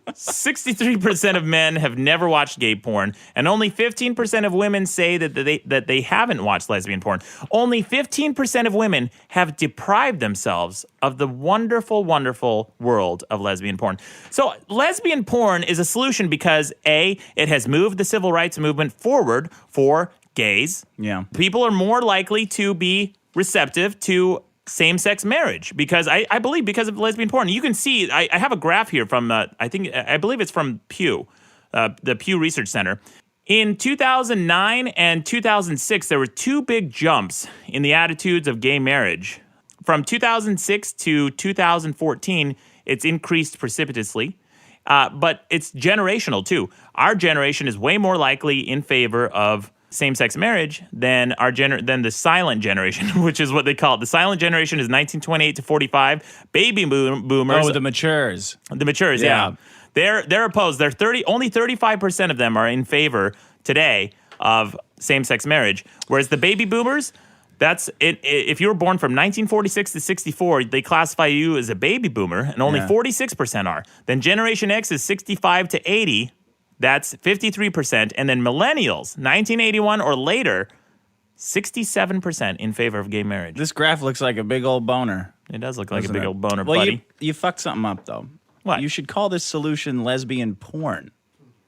63% of men have never watched gay porn, and only 15% of women say that they haven't watched lesbian porn. Only 15% of women have deprived themselves of the wonderful, wonderful world of lesbian porn. So lesbian porn is a solution because, A, it has moved the civil rights movement forward for gays. Yeah. People are more likely to be receptive to same-sex marriage because I believe because of lesbian porn. You can see, I have a graph here from, I believe it's from Pew, the Pew Research Center. In 2009 and 2006, there were two big jumps in the attitudes of gay marriage. From 2006 to 2014, it's increased precipitously, but it's generational too. Our generation is way more likely in favor of same-sex marriage than than the silent generation, which is what they call it. The silent generation is 1928 to 45. Baby boomers. Oh, the matures. The matures, yeah. They're opposed. Only 35% of them are in favor today of same-sex marriage, whereas the baby boomers, that's it. If you were born from 1946 to 64, they classify you as a baby boomer, and only 46% are. Then Generation X is 65 to 80. That's 53%. And then millennials, 1981 or later, 67% in favor of gay marriage. This graph looks like a big old boner. It does look like a big old boner, well, buddy. You fucked something up, though. What? You should call this solution lesbian porn,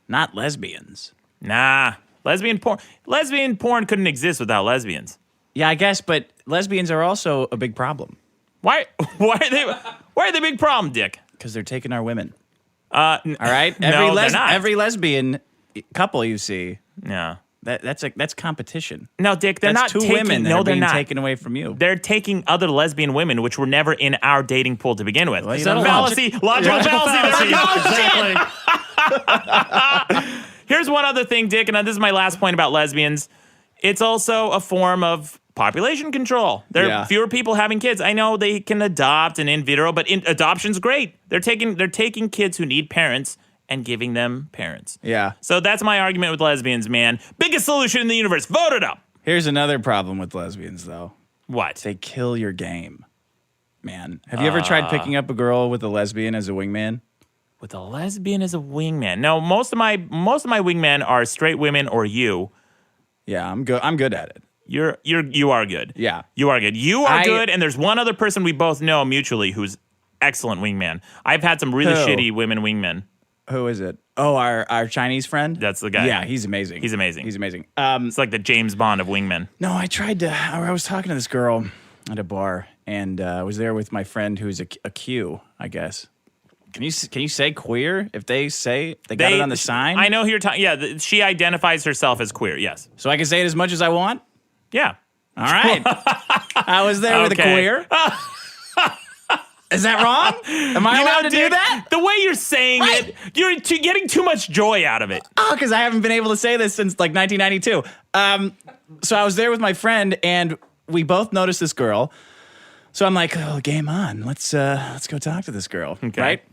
not lesbians. Nah. Lesbian porn couldn't exist without lesbians. Yeah, I guess, but lesbians are also a big problem. Why are they a big problem, Dick? Because they're taking our women. All right? No, they're not. Every lesbian couple you see, Yeah. that's competition. No, Dick, they're That's not two taking, women that no, are they're being not. taken away from you. They're taking other lesbian women, which were never in our dating pool to begin with. Is that a Logical fallacy. Exactly. Here's one other thing, Dick, and this is my last point about lesbians. It's also a form of population control. There are fewer people having kids. I know they can adopt and in vitro, but adoption's great. They're taking kids who need parents and giving them parents. Yeah. So that's my argument with lesbians, man. Biggest solution in the universe. Vote it up. Here's another problem with lesbians, though. What? They kill your game, man. Have you ever tried picking up a girl with a lesbian as a wingman? With a lesbian as a wingman? No, most of my wingmen are straight women or you. Yeah, I'm good at it. You are good. Yeah. You are good. You are good, and there's one other person we both know mutually who's excellent wingman. I've had some really shitty women wingmen. Who is it? Oh, our Chinese friend? That's the guy. Yeah, he's amazing. He's amazing. He's amazing. It's like the James Bond of wingmen. No, I was talking to this girl at a bar, and I was there with my friend who's a Q, I guess. Can you say queer if they got it on the sign? I know who you're talking. Yeah, she identifies herself as queer. Yes. So I can say it as much as I want? Yeah. All right. I was there with a queer. Is that wrong? Am I allowed to do that? The way you're saying it, you're getting too much joy out of it. Oh, because I haven't been able to say this since like 1992. So I was there with my friend, and we both noticed this girl. So I'm like, oh, game on. Let's go talk to this girl. Okay. Right?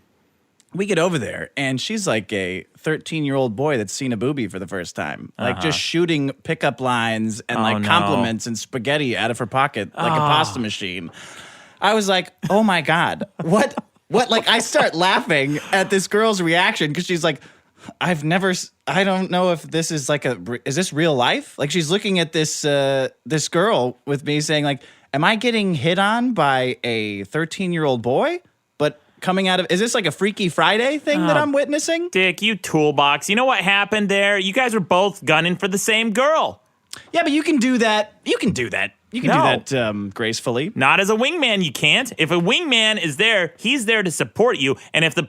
We get over there, and she's like a 13-year-old boy that's seen a boobie for the first time. Like just shooting pickup lines and like compliments and spaghetti out of her pocket like a pasta machine. I was like, oh my God, what? Like I start laughing at this girl's reaction because she's like, I don't know if this is like is this real life? Like she's looking at this girl with me saying like, am I getting hit on by a 13-year-old boy? But coming out of, is this like a Freaky Friday thing that I'm witnessing? Dick, you toolbox. You know what happened there? You guys were both gunning for the same girl. Yeah, but you can do that. You can do that. You can No. do that gracefully. Not as a wingman, you can't. If a wingman is there, he's there to support you. And if the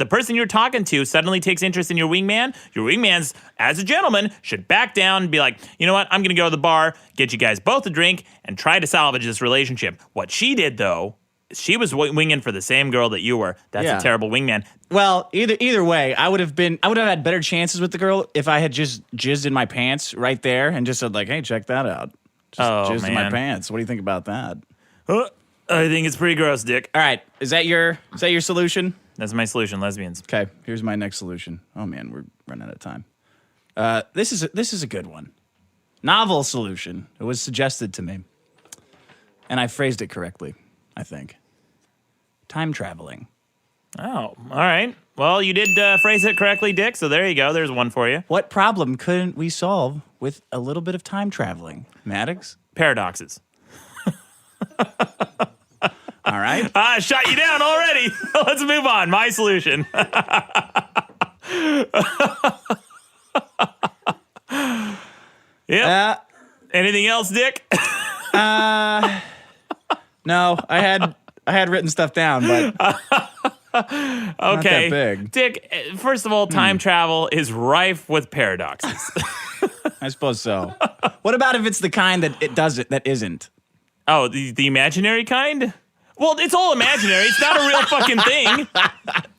person you're talking to suddenly takes interest in your wingman's, as a gentleman, should back down and be like, you know what, I'm going to go to the bar, get you guys both a drink, and try to salvage this relationship. What she did, though, she was winging for the same girl that you were. That's Yeah. a terrible wingman. Well, either way, I would have had better chances with the girl if I had just jizzed in my pants right there and just said like, "Hey, check that out." Just jizzed in my man. pants. What do you think about that? I think it's pretty gross, Dick. All right, is that your solution? That's my solution, lesbians. Okay, here's my next solution. Oh man, we're running out of time. This is a good one. Novel solution. It was suggested to me, and I phrased it correctly, I think. Time traveling. Oh, all right. Well, you did phrase it correctly, Dick, so there you go. There's one for you. What problem couldn't we solve with a little bit of time traveling, Maddox? Paradoxes. All right. I shot you down already. Let's move on. My solution. Yep. Anything else, Dick? No, I had written stuff down, but Okay. that big. Dick, first of all, time travel is rife with paradoxes. I suppose so. What about if it's the kind that isn't? Oh, the imaginary kind? Well, it's all imaginary. It's not a real fucking thing.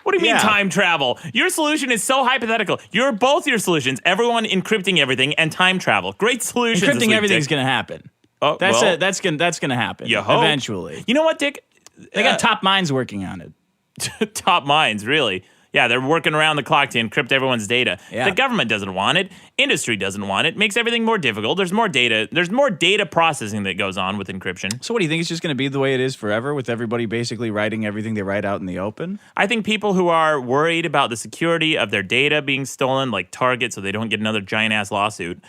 What do you mean Yeah. time travel? Your solution is so hypothetical. Both your solutions, everyone encrypting everything and time travel. Great solutions. this Encrypting week, everything's Dick. gonna happen. Oh, That's well, it. That's gonna happen. You hope. Eventually. You know what, Dick? They got top minds working on it. Top minds, really. Yeah, they're working around the clock to encrypt everyone's data. Yeah. The government doesn't want it. Industry doesn't want it. Makes everything more difficult. There's more data. There's more data processing that goes on with encryption. So what do you think? It's just gonna be the way it is forever, with everybody basically writing everything they write out in the open? I think people who are worried about the security of their data being stolen, like Target, so they don't get another giant ass lawsuit,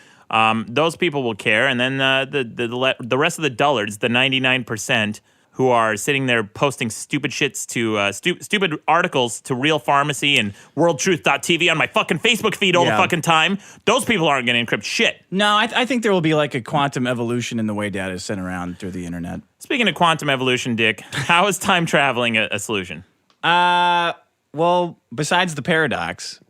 those people will care. And then the rest of the dullards, the 99%, who are sitting there posting stupid shits to stupid articles to Real Pharmacy and WorldTruth.tv on my fucking Facebook feed all the Yeah. fucking time. Those people aren't going to encrypt shit. No, I think there will be like a quantum evolution in the way data is sent around through the internet. Speaking of quantum evolution, Dick, how is time traveling a solution? Well, besides the paradox,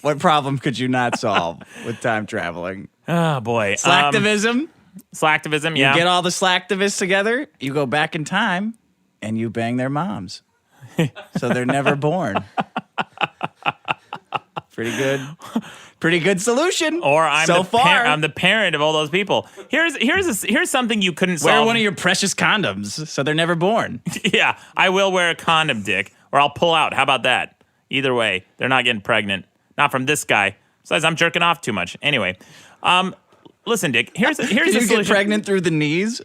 what problem could you not solve with time traveling? Oh boy, Slacktivism. slacktivism. Yeah, Get all the slacktivists together, you go back in time, and you bang their moms. So they're never born. Pretty good solution. Or I'm so the far. I'm the parent of all those people. Here's something you couldn't Wear solve. one of your precious condoms so they're never born. Yeah, I will wear a condom, Dick, or I'll pull out. How about that? Either way, they're not getting pregnant. Not from this guy. Besides, I'm jerking off too much. Anyway, listen, Dick. Here's Can the you solution. get pregnant through the knees?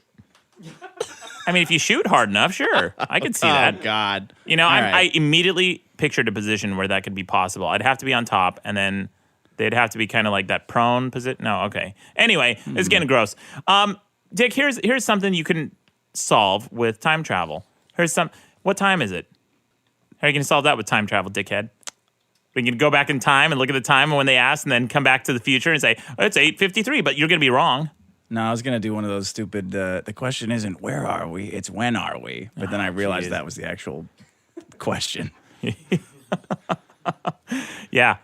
I mean, if you shoot hard enough, sure, I could see that. Oh, God. You know, All I right. immediately pictured a position where that could be possible. I'd have to be on top, and then they'd have to be kind of like that prone position. No, okay. Anyway, it's getting gross. Dick, here's something you can solve with time travel. What time is it? How are you going to solve that with time travel, dickhead? We can go back in time and look at the time when they asked, and then come back to the future and say, oh, it's 8:53, but you're going to be wrong. No, I was going to do one of those stupid, the question isn't where are we, it's when are we? But then I realized geez. that was the actual question. Yeah.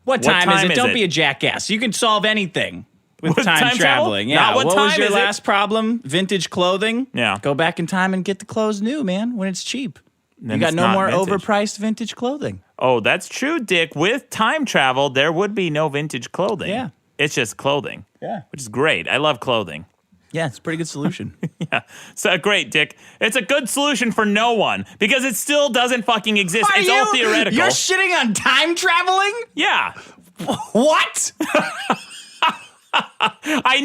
What time is time it? is Don't it? be a jackass. You can solve anything with With time, time travel? traveling. Yeah. Not what was time your is it? last problem? Vintage clothing? Yeah. Go back in time and get the clothes new, man, when it's cheap. Then you got it's no not more vintage. overpriced vintage clothing. Oh, that's true, Dick. With time travel, there would be no vintage clothing. Yeah. It's just clothing. Yeah. Which is great. I love clothing. Yeah, it's a pretty good solution. Yeah. So great, Dick. It's a good solution for no one because it still doesn't fucking exist. It's all theoretical. You're shitting on time traveling? Yeah. What? I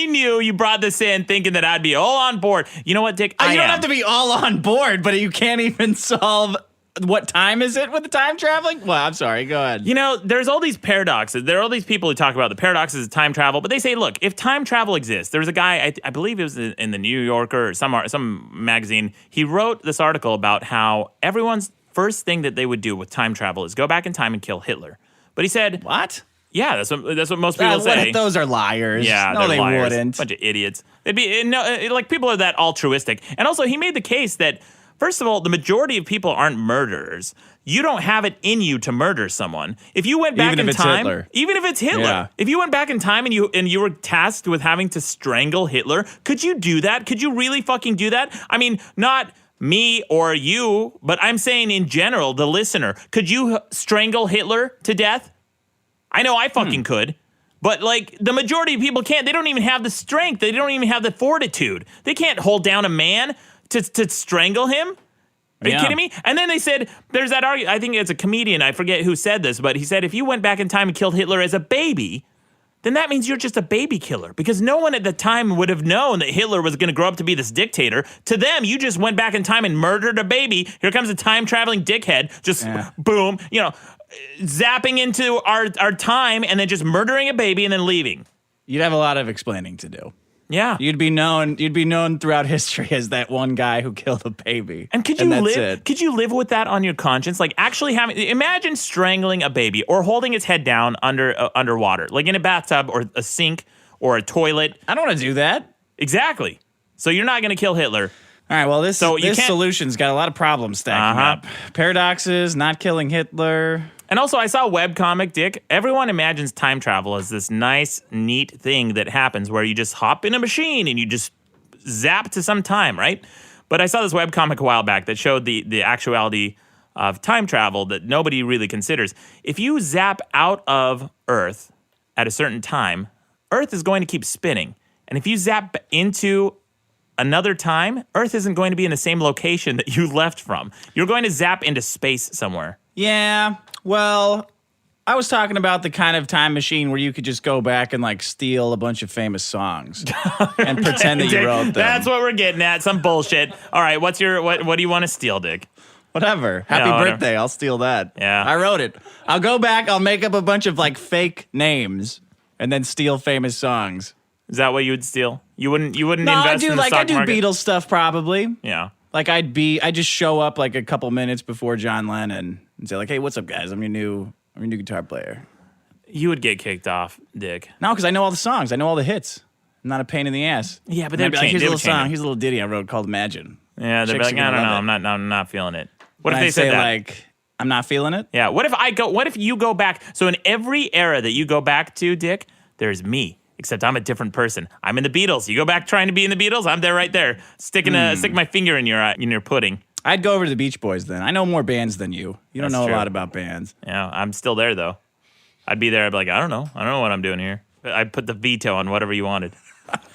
knew you brought this in thinking that I'd be all on board. You know what, Dick? You don't have to be all on board, but you can't even solve what time is it with the time traveling? Well, I'm sorry. Go ahead. You know, there's all these paradoxes. There are all these people who talk about the paradoxes of time travel, but they say, look, if time travel exists, there was a guy, I believe it was in the New Yorker or some magazine. He wrote this article about how everyone's first thing that they would do with time travel is go back in time and kill Hitler. But he said, What? Yeah, that's what most people say. Those are liars. Yeah, no, they're they liars. wouldn't. Bunch of idiots. They'd be like people are that altruistic. And also, he made the case that first of all, the majority of people aren't murderers. You don't have it in you to murder someone. If you went back Even in if it's time, Hitler. even if it's Hitler, Yeah. if you went back in time and you were tasked with having to strangle Hitler, could you do that? Could you really fucking do that? I mean, not me or you, but I'm saying in general, the listener, could you strangle Hitler to death? I know I fucking could. But, like, the majority of people can't. They don't even have the strength. They don't even have the fortitude. They can't hold down a man to strangle him. Are you kidding me? And then they said, there's that argument. I think it's a comedian. I forget who said this. But he said, if you went back in time and killed Hitler as a baby, then that means you're just a baby killer. Because no one at the time would have known that Hitler was going to grow up to be this dictator. To them, you just went back in time and murdered a baby. Here comes a time-traveling dickhead. Just boom, zapping into our time and then just murdering a baby and then leaving. You'd have a lot of explaining to do. Yeah. You'd be known throughout history as that one guy who killed a baby. And could you live with that on your conscience? Like actually imagine strangling a baby or holding its head down underwater, like in a bathtub or a sink or a toilet. I don't want to do that. Exactly. So you're not going to kill Hitler. All right, well, this solution's got a lot of problems stacking up. Paradoxes, not killing Hitler. And also, I saw a webcomic, Dick. Everyone imagines time travel as this nice, neat thing that happens where you just hop in a machine and you just zap to some time, right? But I saw this webcomic a while back that showed the actuality of time travel that nobody really considers. If you zap out of Earth at a certain time, Earth is going to keep spinning. And if you zap into another time, Earth isn't going to be in the same location that you left from. You're going to zap into space somewhere. Yeah, well, I was talking about the kind of time machine where you could just go back and like steal a bunch of famous songs and pretend that you wrote them. That's what we're getting at. Some bullshit. All right, what do you want to steal, Dick? Whatever. Happy birthday. I'll steal that. Yeah. I wrote it. I'll go back, I'll make up a bunch of like fake names and then steal famous songs. Is that what you would steal? You wouldn't invest in the stock I do market? Beatles stuff probably. Yeah. Like I just show up like a couple minutes before John Lennon and say like, "Hey, what's up, guys? I'm your new guitar player." You would get kicked off, Dick. No, because I know all the songs. I know all the hits. I'm not a pain in the ass. Yeah, but they'd they'd be like, here's a little change song. it. Here's a little ditty I wrote called Imagine. Yeah, they'd be Chicks like, are I gonna don't know, love I'm not feeling it. What And if they I'd say said that? like, I'm not feeling it. Yeah. What if you go back? So in every era that you go back to, Dick, there's me. Except I'm a different person. I'm in the Beatles. You go back trying to be in the Beatles, I'm there right there, stick my finger in your pudding. I'd go over to the Beach Boys then. I know more bands than you. You don't That's know true. a lot about bands. Yeah, I'm still there though. I'd be there. I'd be like, I don't know what I'm doing here. I'd put the veto on whatever you wanted.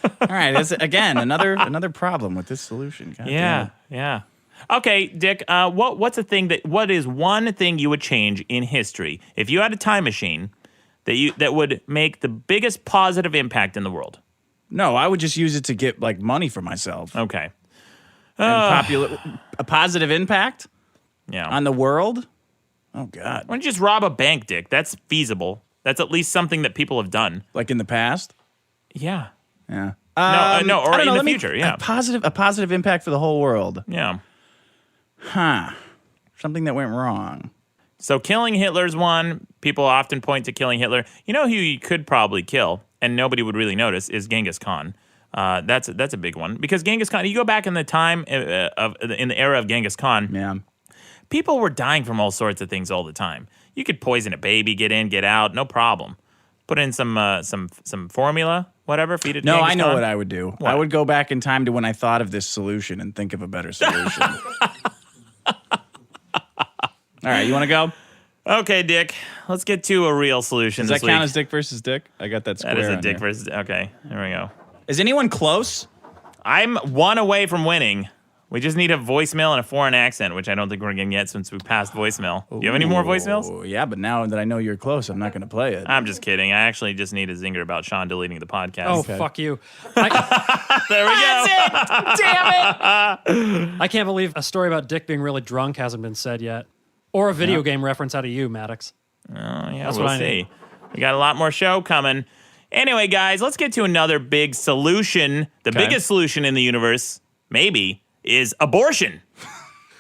All right, that's again another problem with this solution. God damn Yeah. Okay, Dick. What is one thing you would change in history if you had a time machine that would make the biggest positive impact in the world? No, I would just use it to get like money for myself. Okay. And a positive impact Yeah. on the world. Oh God! Why don't you just rob a bank, Dick? That's feasible. That's at least something that people have done. Like in the past. Yeah. Yeah. Or I don't in know, the let me- future. Yeah. A positive impact for the whole world. Yeah. Huh. Something that went wrong. So killing Hitler's one. People often point to killing Hitler. You know who you could probably kill, and nobody would really notice, is Genghis Khan. That's a big one because Genghis Khan. You go back in the time in the era of Genghis Khan. Yeah. People were dying from all sorts of things all the time. You could poison a baby, get in, get out, no problem. Put in some formula, whatever, feed it to No, Genghis I know Khan. what I would do. What? I would go back in time to when I thought of this solution and think of a better solution. All right, you want to go? Okay, Dick. Let's get to a real solution Does this that count week. as Dick versus Dick? I got that square That is a on Dick here. versus... Okay, there we go. Is anyone close? I'm one away from winning. We just need a voicemail and a foreign accent, which I don't think we're going to get since we passed voicemail. Do you have any more voicemails? Oh, yeah, but now that I know you're close, I'm not going to play it. I'm just kidding. I actually just need a zinger about Sean deleting the podcast. Oh, fuck you. I, There we go. Damn it! I can't believe a story about Dick being really drunk hasn't been said yet. Or a video game reference out of you, Maddox. Oh, yeah, That's we'll what I see. need. We got a lot more show coming. Anyway, guys, let's get to another big solution. The Okay. biggest solution in the universe, maybe, is abortion.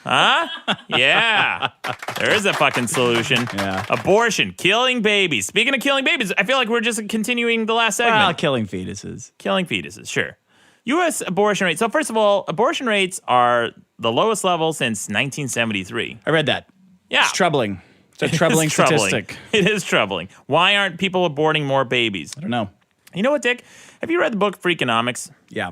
Huh? Yeah. There is a fucking solution. Yeah. Abortion, killing babies. Speaking of killing babies, I feel like we're just continuing the last segment. Well, killing fetuses. Killing fetuses, sure. U.S. abortion rates. So first of all, abortion rates are the lowest level since 1973. I read that. Yeah. It's troubling. It's a troubling statistic. It is troubling. Why aren't people aborting more babies? I don't know. You know what, Dick? Have you read the book Freakonomics? Yeah.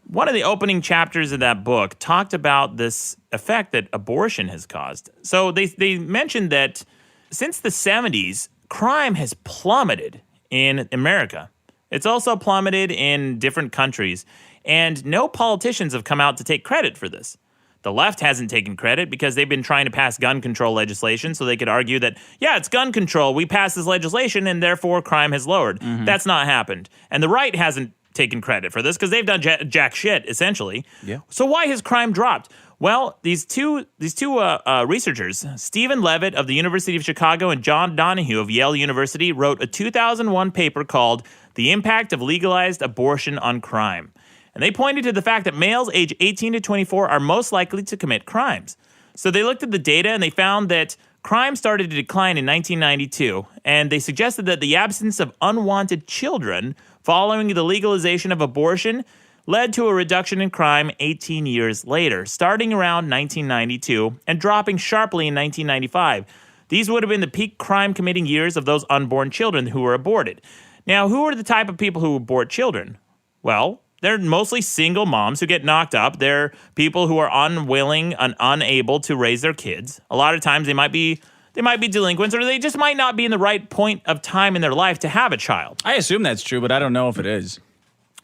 One of the opening chapters of that book talked about this effect that abortion has caused. So they mentioned that since the 70s, crime has plummeted in America. It's also plummeted in different countries, and no politicians have come out to take credit for this. The left hasn't taken credit because they've been trying to pass gun control legislation so they could argue that, yeah, it's gun control. We passed this legislation, and therefore crime has lowered. That's not happened. And the right hasn't taken credit for this because they've done jack shit, essentially. Yeah. So why has crime dropped? Well, these two researchers, Stephen Levitt of the University of Chicago and John Donahue of Yale University, wrote a 2001 paper called The Impact of Legalized Abortion on Crime. And they pointed to the fact that males age 18 to 24 are most likely to commit crimes. So they looked at the data and they found that crime started to decline in 1992, and they suggested that the absence of unwanted children following the legalization of abortion led to a reduction in crime 18 years later, starting around 1992 and dropping sharply in 1995. These would have been the peak crime-committing years of those unborn children who were aborted. Now, who are the type of people who abort children? Well, they're mostly single moms who get knocked up. They're people who are unwilling and unable to raise their kids. A lot of times they might be delinquents, or they just might not be in the right point of time in their life to have a child. I assume that's true, but I don't know if it is.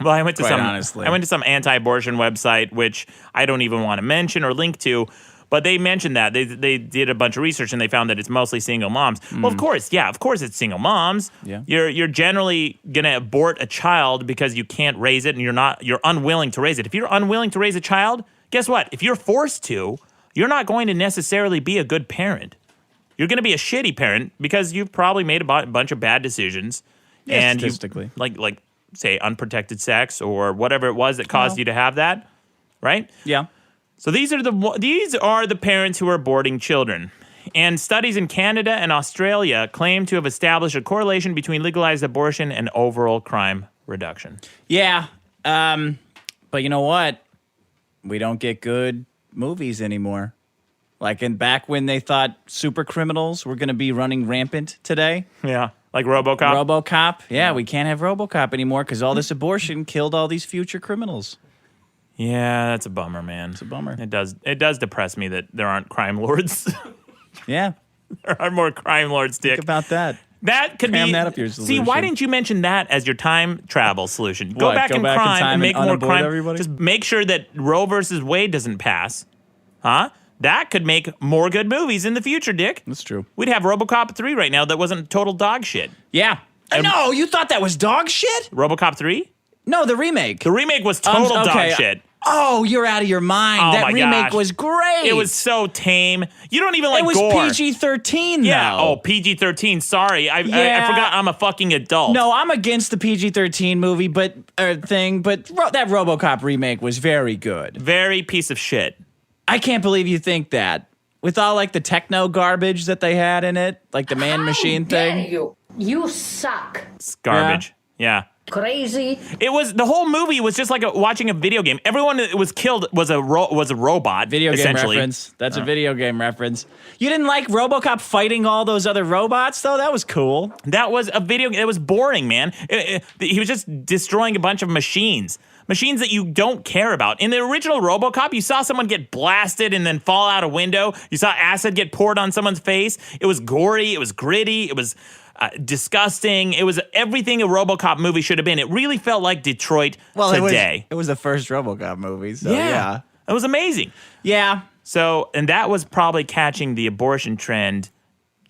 Well, I went to honestly. I went to some anti-abortion website, which I don't even want to mention or link to, but they mentioned that. They did a bunch of research and they found that it's mostly single moms. Well, of course it's single moms. Yeah. You're generally going to abort a child because you can't raise it and you're unwilling to raise it. If you're unwilling to raise a child, guess what? If you're forced to, you're not going to necessarily be a good parent. You're going to be a shitty parent because you've probably made a bunch of bad decisions. Yeah, and statistically. like say unprotected sex or whatever it was that caused you to have that, right? Yeah. So these are the parents who are aborting children. And studies in Canada and Australia claim to have established a correlation between legalized abortion and overall crime reduction. Yeah. But you know what? We don't get good movies anymore. Like back when they thought super criminals were going to be running rampant today. Yeah, like RoboCop. RoboCop. Yeah, we can't have RoboCop anymore because all this abortion killed all these future criminals. Yeah, that's a bummer, man. It's a bummer. It does depress me that there aren't crime lords. Yeah. There are more crime lords, Dick. Think about that. That could Cram be. that up your See, solution. why didn't you mention that as your time travel solution? Go What, back go in back in crime time and make and more unabort crime. everybody? Just make sure that Roe versus Wade doesn't pass. Huh? That could make more good movies in the future, Dick. That's true. We'd have RoboCop 3 right now that wasn't total dog shit. Yeah. No, you thought that was dog shit? RoboCop 3? No, the remake. The remake was total okay. dog shit. Oh, you're out of your mind. Oh That my remake gosh. was great. It was so tame. You don't even like It was gore. PG-13, Yeah. though. Oh, PG-13. Sorry, I Yeah. forgot. I'm a fucking adult. No, I'm against the PG-13 movie, but that RoboCop remake was very good. Very piece of shit. I can't believe you think that. With all like the techno garbage that they had in it, like the man-machine thing. You suck. It's garbage. Yeah. Crazy. It was the whole movie was just like watching a video game. Everyone that was killed was a robot. Video game essentially. reference. That's a video game reference. You didn't like RoboCop fighting all those other robots, though? That was cool. That was a video game. It was boring, man. He was just destroying a bunch of machines. Machines that you don't care about. In the original RoboCop, you saw someone get blasted and then fall out a window. You saw acid get poured on someone's face. It was gory. It was gritty. It was disgusting. It was everything a RoboCop movie should have been. It really felt like Detroit today. It was the first RoboCop movie, so yeah. It was amazing. Yeah. So, and that was probably catching the abortion trend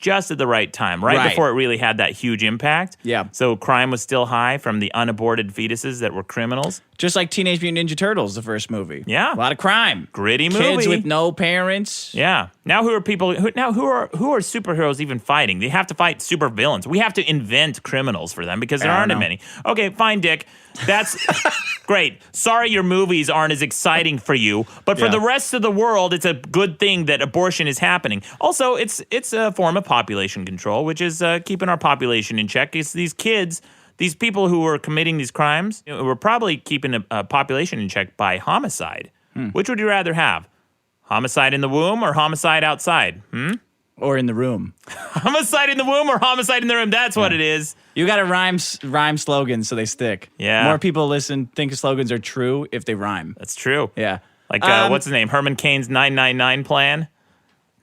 just at the right time, right before it really had that huge impact. Yeah. So crime was still high from the unaborted fetuses that were criminals. Just like Teenage Mutant Ninja Turtles, the first movie. Yeah. A lot of crime. Gritty movie. Kids with no parents. Yeah. Now who are superheroes even fighting? They have to fight supervillains. We have to invent criminals for them because there aren't many. Okay, fine, Dick. That's great. Sorry your movies aren't as exciting for you, but for the rest of the world, it's a good thing that abortion is happening. Also, it's a form of population control, which is keeping our population in check. It's these kids, these people who are committing these crimes, were probably keeping a population in check by homicide. Which would you rather have? Homicide in the womb or homicide outside? Or in the room. Homicide in the womb or homicide in the room? That's what it is. You got to rhyme slogans so they stick. Yeah. More people think slogans are true if they rhyme. That's true. Yeah. Like, what's his name? Herman Cain's 999 plan.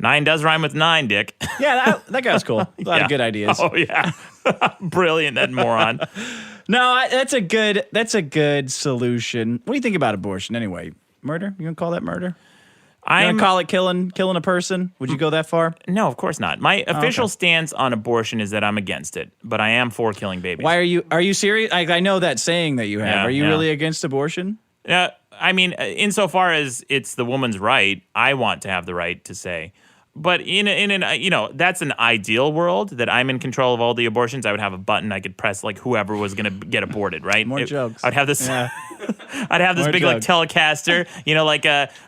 9 does rhyme with 9, Dick. Yeah, that guy was cool. A lot of good ideas. Oh, yeah. Brilliant, that moron. No, that's a good solution. What do you think about abortion anyway? Murder? You gonna call that murder? You gonna call it killing a person? Would you go that far? No, of course not. My official stance on abortion is that I'm against it, but I am for killing babies. Why are you serious? I know that saying that you have. Yeah, are you yeah. really against abortion? I mean, insofar as it's the woman's right, I want to have the right to say. But in an that's an ideal world that I'm in control of all the abortions. I would have a button I could press, like whoever was going to get aborted, right? More jokes. I'd have this. Yeah. I'd have this More big jokes. like Telecaster,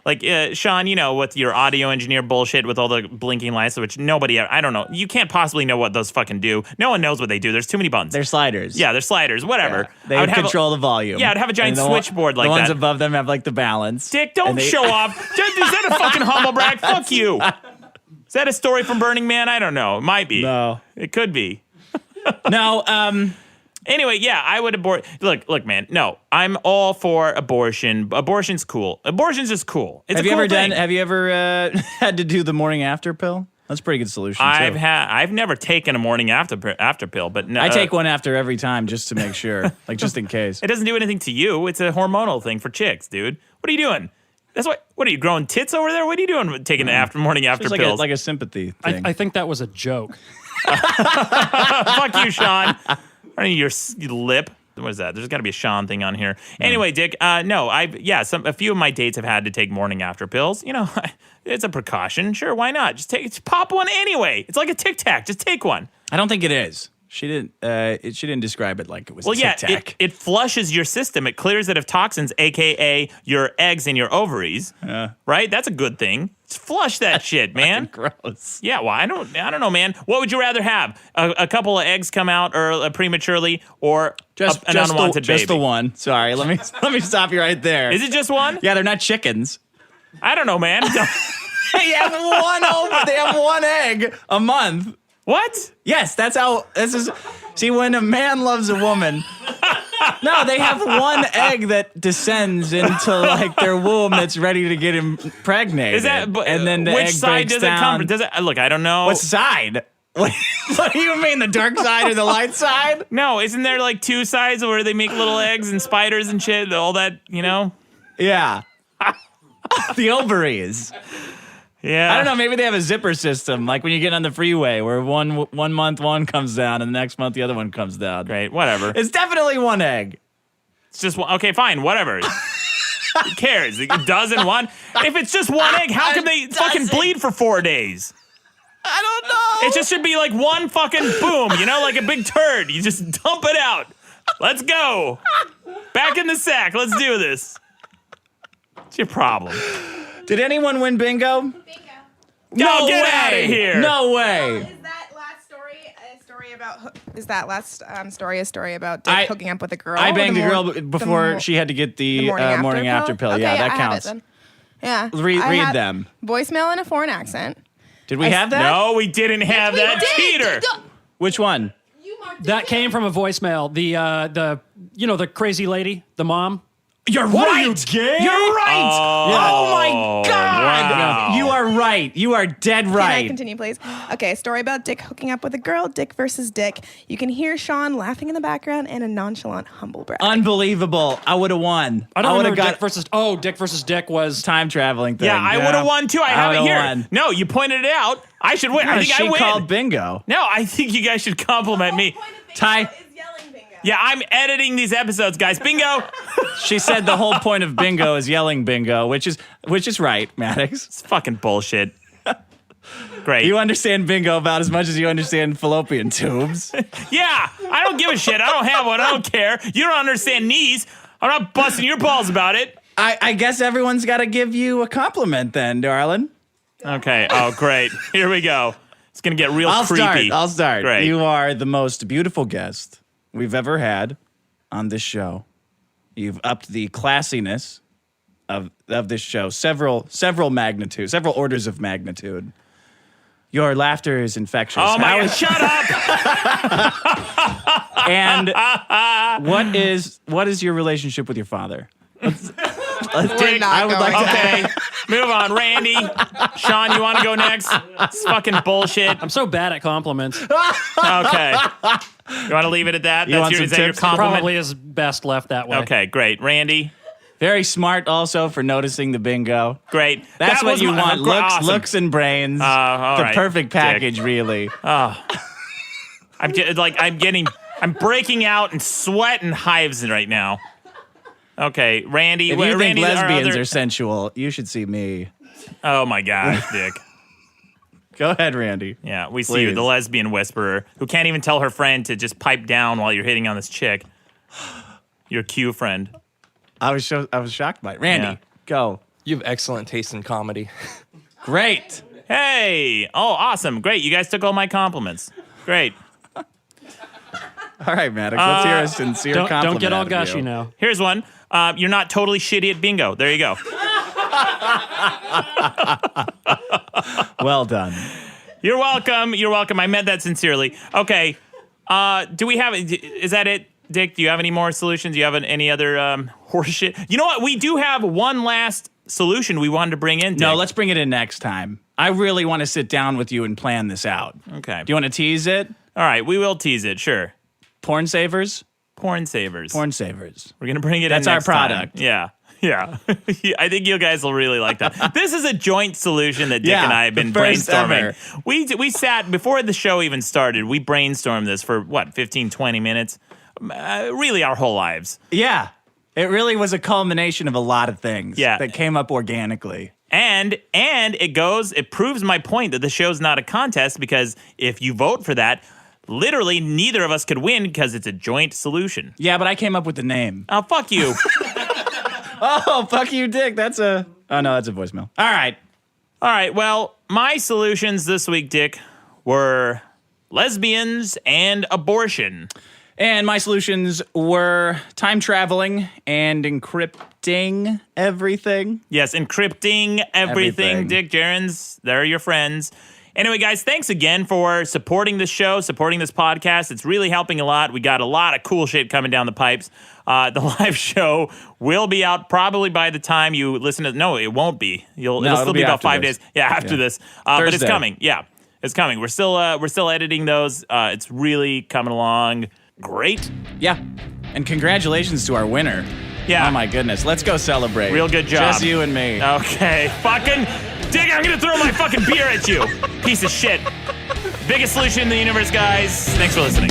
like Sean, with your audio engineer bullshit with all the blinking lights, which nobody. I don't know. You can't possibly know what those fucking do. No one knows what they do. There's too many buttons. They're sliders. Yeah, they're sliders. Whatever. Yeah. They I would control the volume. Yeah, I'd have a giant And switchboard like that. The ones that. above them have like the balance. Dick, don't show off. Is that a fucking humble brag? Fuck you. Is that a story from Burning Man? I don't know. It might be. No. It could be. No, Anyway, yeah, I would abort. Look, man. No, I'm all for abortion. Abortion's cool. Abortion's just cool. It's have a you cool ever thing. Have you ever had to do the morning after pill? That's a pretty good solution. Too. I've never taken a morning after pill, but no, I take one after every time just to make sure, like just in case. It doesn't do anything to you. It's a hormonal thing for chicks, dude. What are you doing? That's what are you growing tits over there? What are you doing taking morning after Just pills? like a sympathy thing. I think that was a joke. Fuck you, Sean. I mean, your lip. What is that? There's got to be a Sean thing on here. Anyway, Dick. No, a few of my dates have had to take morning after pills. It's a precaution. Sure, why not? Just pop one anyway. It's like a Tic Tac. Just take one. I don't think it is. She didn't. She didn't describe it like it was. Well, Tic Tac. it flushes your system. It clears it of toxins, aka your eggs and your ovaries. Right? That's a good thing. Just flush that shit, man. Gross. Yeah, well, I don't know, man. What would you rather have? A couple of eggs come out prematurely, or an unwanted baby? Just the one. Sorry, let me stop you right there. Is it just one? Yeah, they're not chickens. I don't know, man. They have one egg a month. What? Yes, that's how. This is. See, when a man loves a woman, no, they have one egg that descends into like their womb that's ready to get impregnated. Is that? And then the which egg side breaks does down. it come from? Does it? Look, I don't know. What side? What do you mean, the dark side or the light side? No, isn't there like two sides where they make little eggs and spiders and shit? All that, Yeah. The ovaries. Yeah. I don't know. Maybe they have a zipper system, like when you get on the freeway, where one month one comes down, and the next month the other one comes down. Great. Whatever. It's definitely one egg. It's just one. Okay, fine. Whatever. Who cares? A dozen, one. If it's just one egg, how can they fucking bleed for 4 days? I don't know. It just should be like one fucking boom, like a big turd. You just dump it out. Let's go. Back in the sack. Let's do this. What's your problem? Did anyone win bingo? Bingo. No, get way. out of here. No way. Is that last story a story about? Is that last story a story about Dick hooking up with a girl? I banged The a girl mor- before the she had to get the morning, morning after pill. Okay, Yeah, I that have counts. it then. Yeah. Read had them. Voicemail in a foreign accent. Did we have that? No, we didn't have that. We did. Cheater. Which one? You marked That came from a voicemail. The crazy lady, the mom. You're What right. are you, gay? You're right. Oh my God. wow. You are right. You are dead Can I right. continue, please? Okay, story about Dick hooking up with a girl, Dick versus Dick. You can hear Sean laughing in the background and a nonchalant humble brag. Unbelievable. I would have won. I don't would know. have got Dick versus Dick was. time traveling thing. Yeah, I would have won too. I have it would've here. won. No, you pointed it out. I should win. I think she I win. called bingo. No, I think you guys should compliment me. Ty. Yeah, I'm editing these episodes, guys. Bingo. She said the whole point of bingo is yelling bingo, which is right, Maddox. It's fucking bullshit. Great. You understand bingo about as much as you understand fallopian tubes. Yeah, I don't give a shit. I don't have one. I don't care. You don't understand knees. I'm not busting your balls about it. I guess everyone's got to give you a compliment then, darling. Okay. Oh, great. Here we go. It's gonna get real creepy. I'll start. Great. You are the most beautiful guest we've ever had on this show. You've upped the classiness of this show several magnitudes, several orders of magnitude. Your laughter is infectious. Oh my God! Shut up. And what is your relationship with your father? Dick, I would like to okay, move on. Randy, Sean, you want to go next? It's fucking bullshit. I'm so bad at compliments. Okay. You want to leave it at that? want some Is that your tips? compliment? Probably is best left that way. Okay, great. Randy, Very smart also for noticing the bingo. great. That's That what was you my- want. awesome. Looks and brains. all the right, perfect Dick. package, really. I'm breaking out in sweat and hives right now. Okay, Randy. If you think Randy, our lesbians other- are sensual, you should see me. Oh my God, Dick. Go ahead, Randy. Yeah, we see you, Please. the lesbian whisperer, who can't even tell her friend to just pipe down while you're hitting on this chick. Your Q friend. I was shocked by it. Randy, Yeah. go. You have excellent taste in comedy. Great. Hey! Oh, awesome. Great. You guys took all my compliments. Great. All right, Maddox, let's hear a sincere compliment. Don't get all out of gushy you. now. Here's one. You're not totally shitty at bingo. There you go. Well done. You're welcome. You're welcome. I meant that sincerely. Okay. Do we have? Is that it, Dick? Do you have any more solutions? Do you have any other horse shit? You know what? We do have one last solution we wanted to bring in. Dick. No, let's bring it in next time. I really want to sit down with you and plan this out. Okay. Do you want to tease it? All right. We will tease it. Sure. Porn savers? Porn savers. Porn savers. We're gonna bring it. That's in our next time. product. Yeah. Yeah. I think you guys will really like that. This is a joint solution that Dick and I have been the first brainstorming. ever. We sat before the show even started. We brainstormed this for 15, 20 minutes. Really our whole lives. Yeah. It really was a culmination of a lot of things that came up organically. And it proves my point that the show's not a contest, because if you vote for that, literally neither of us could win because it's a joint solution. Yeah, but I came up with the name. Oh, fuck you. Oh, fuck you, Dick. That's a voicemail. All right. All right, well, my solutions this week, Dick, were lesbians and abortion. And my solutions were time traveling and encrypting everything. Yes, encrypting everything. Everything. Dick Gerens, they're your friends. Anyway, guys, thanks again for supporting this show, supporting this podcast. It's really helping a lot. We got a lot of cool shit coming down the pipes. The live show will be out probably by the time you listen to. No, it won't be. It'll still be about after 5 this. days. Yeah, after this. But it's Thursday. coming. Yeah, it's coming. We're still editing those. It's really coming along great. Yeah. And congratulations to our winner. Yeah. Oh, my goodness. Let's go celebrate. Real good job. Just you and me. Okay, fucking Dick, I'm gonna throw my fucking beer at you. Piece of shit. Biggest solution in the universe, guys. Thanks for listening.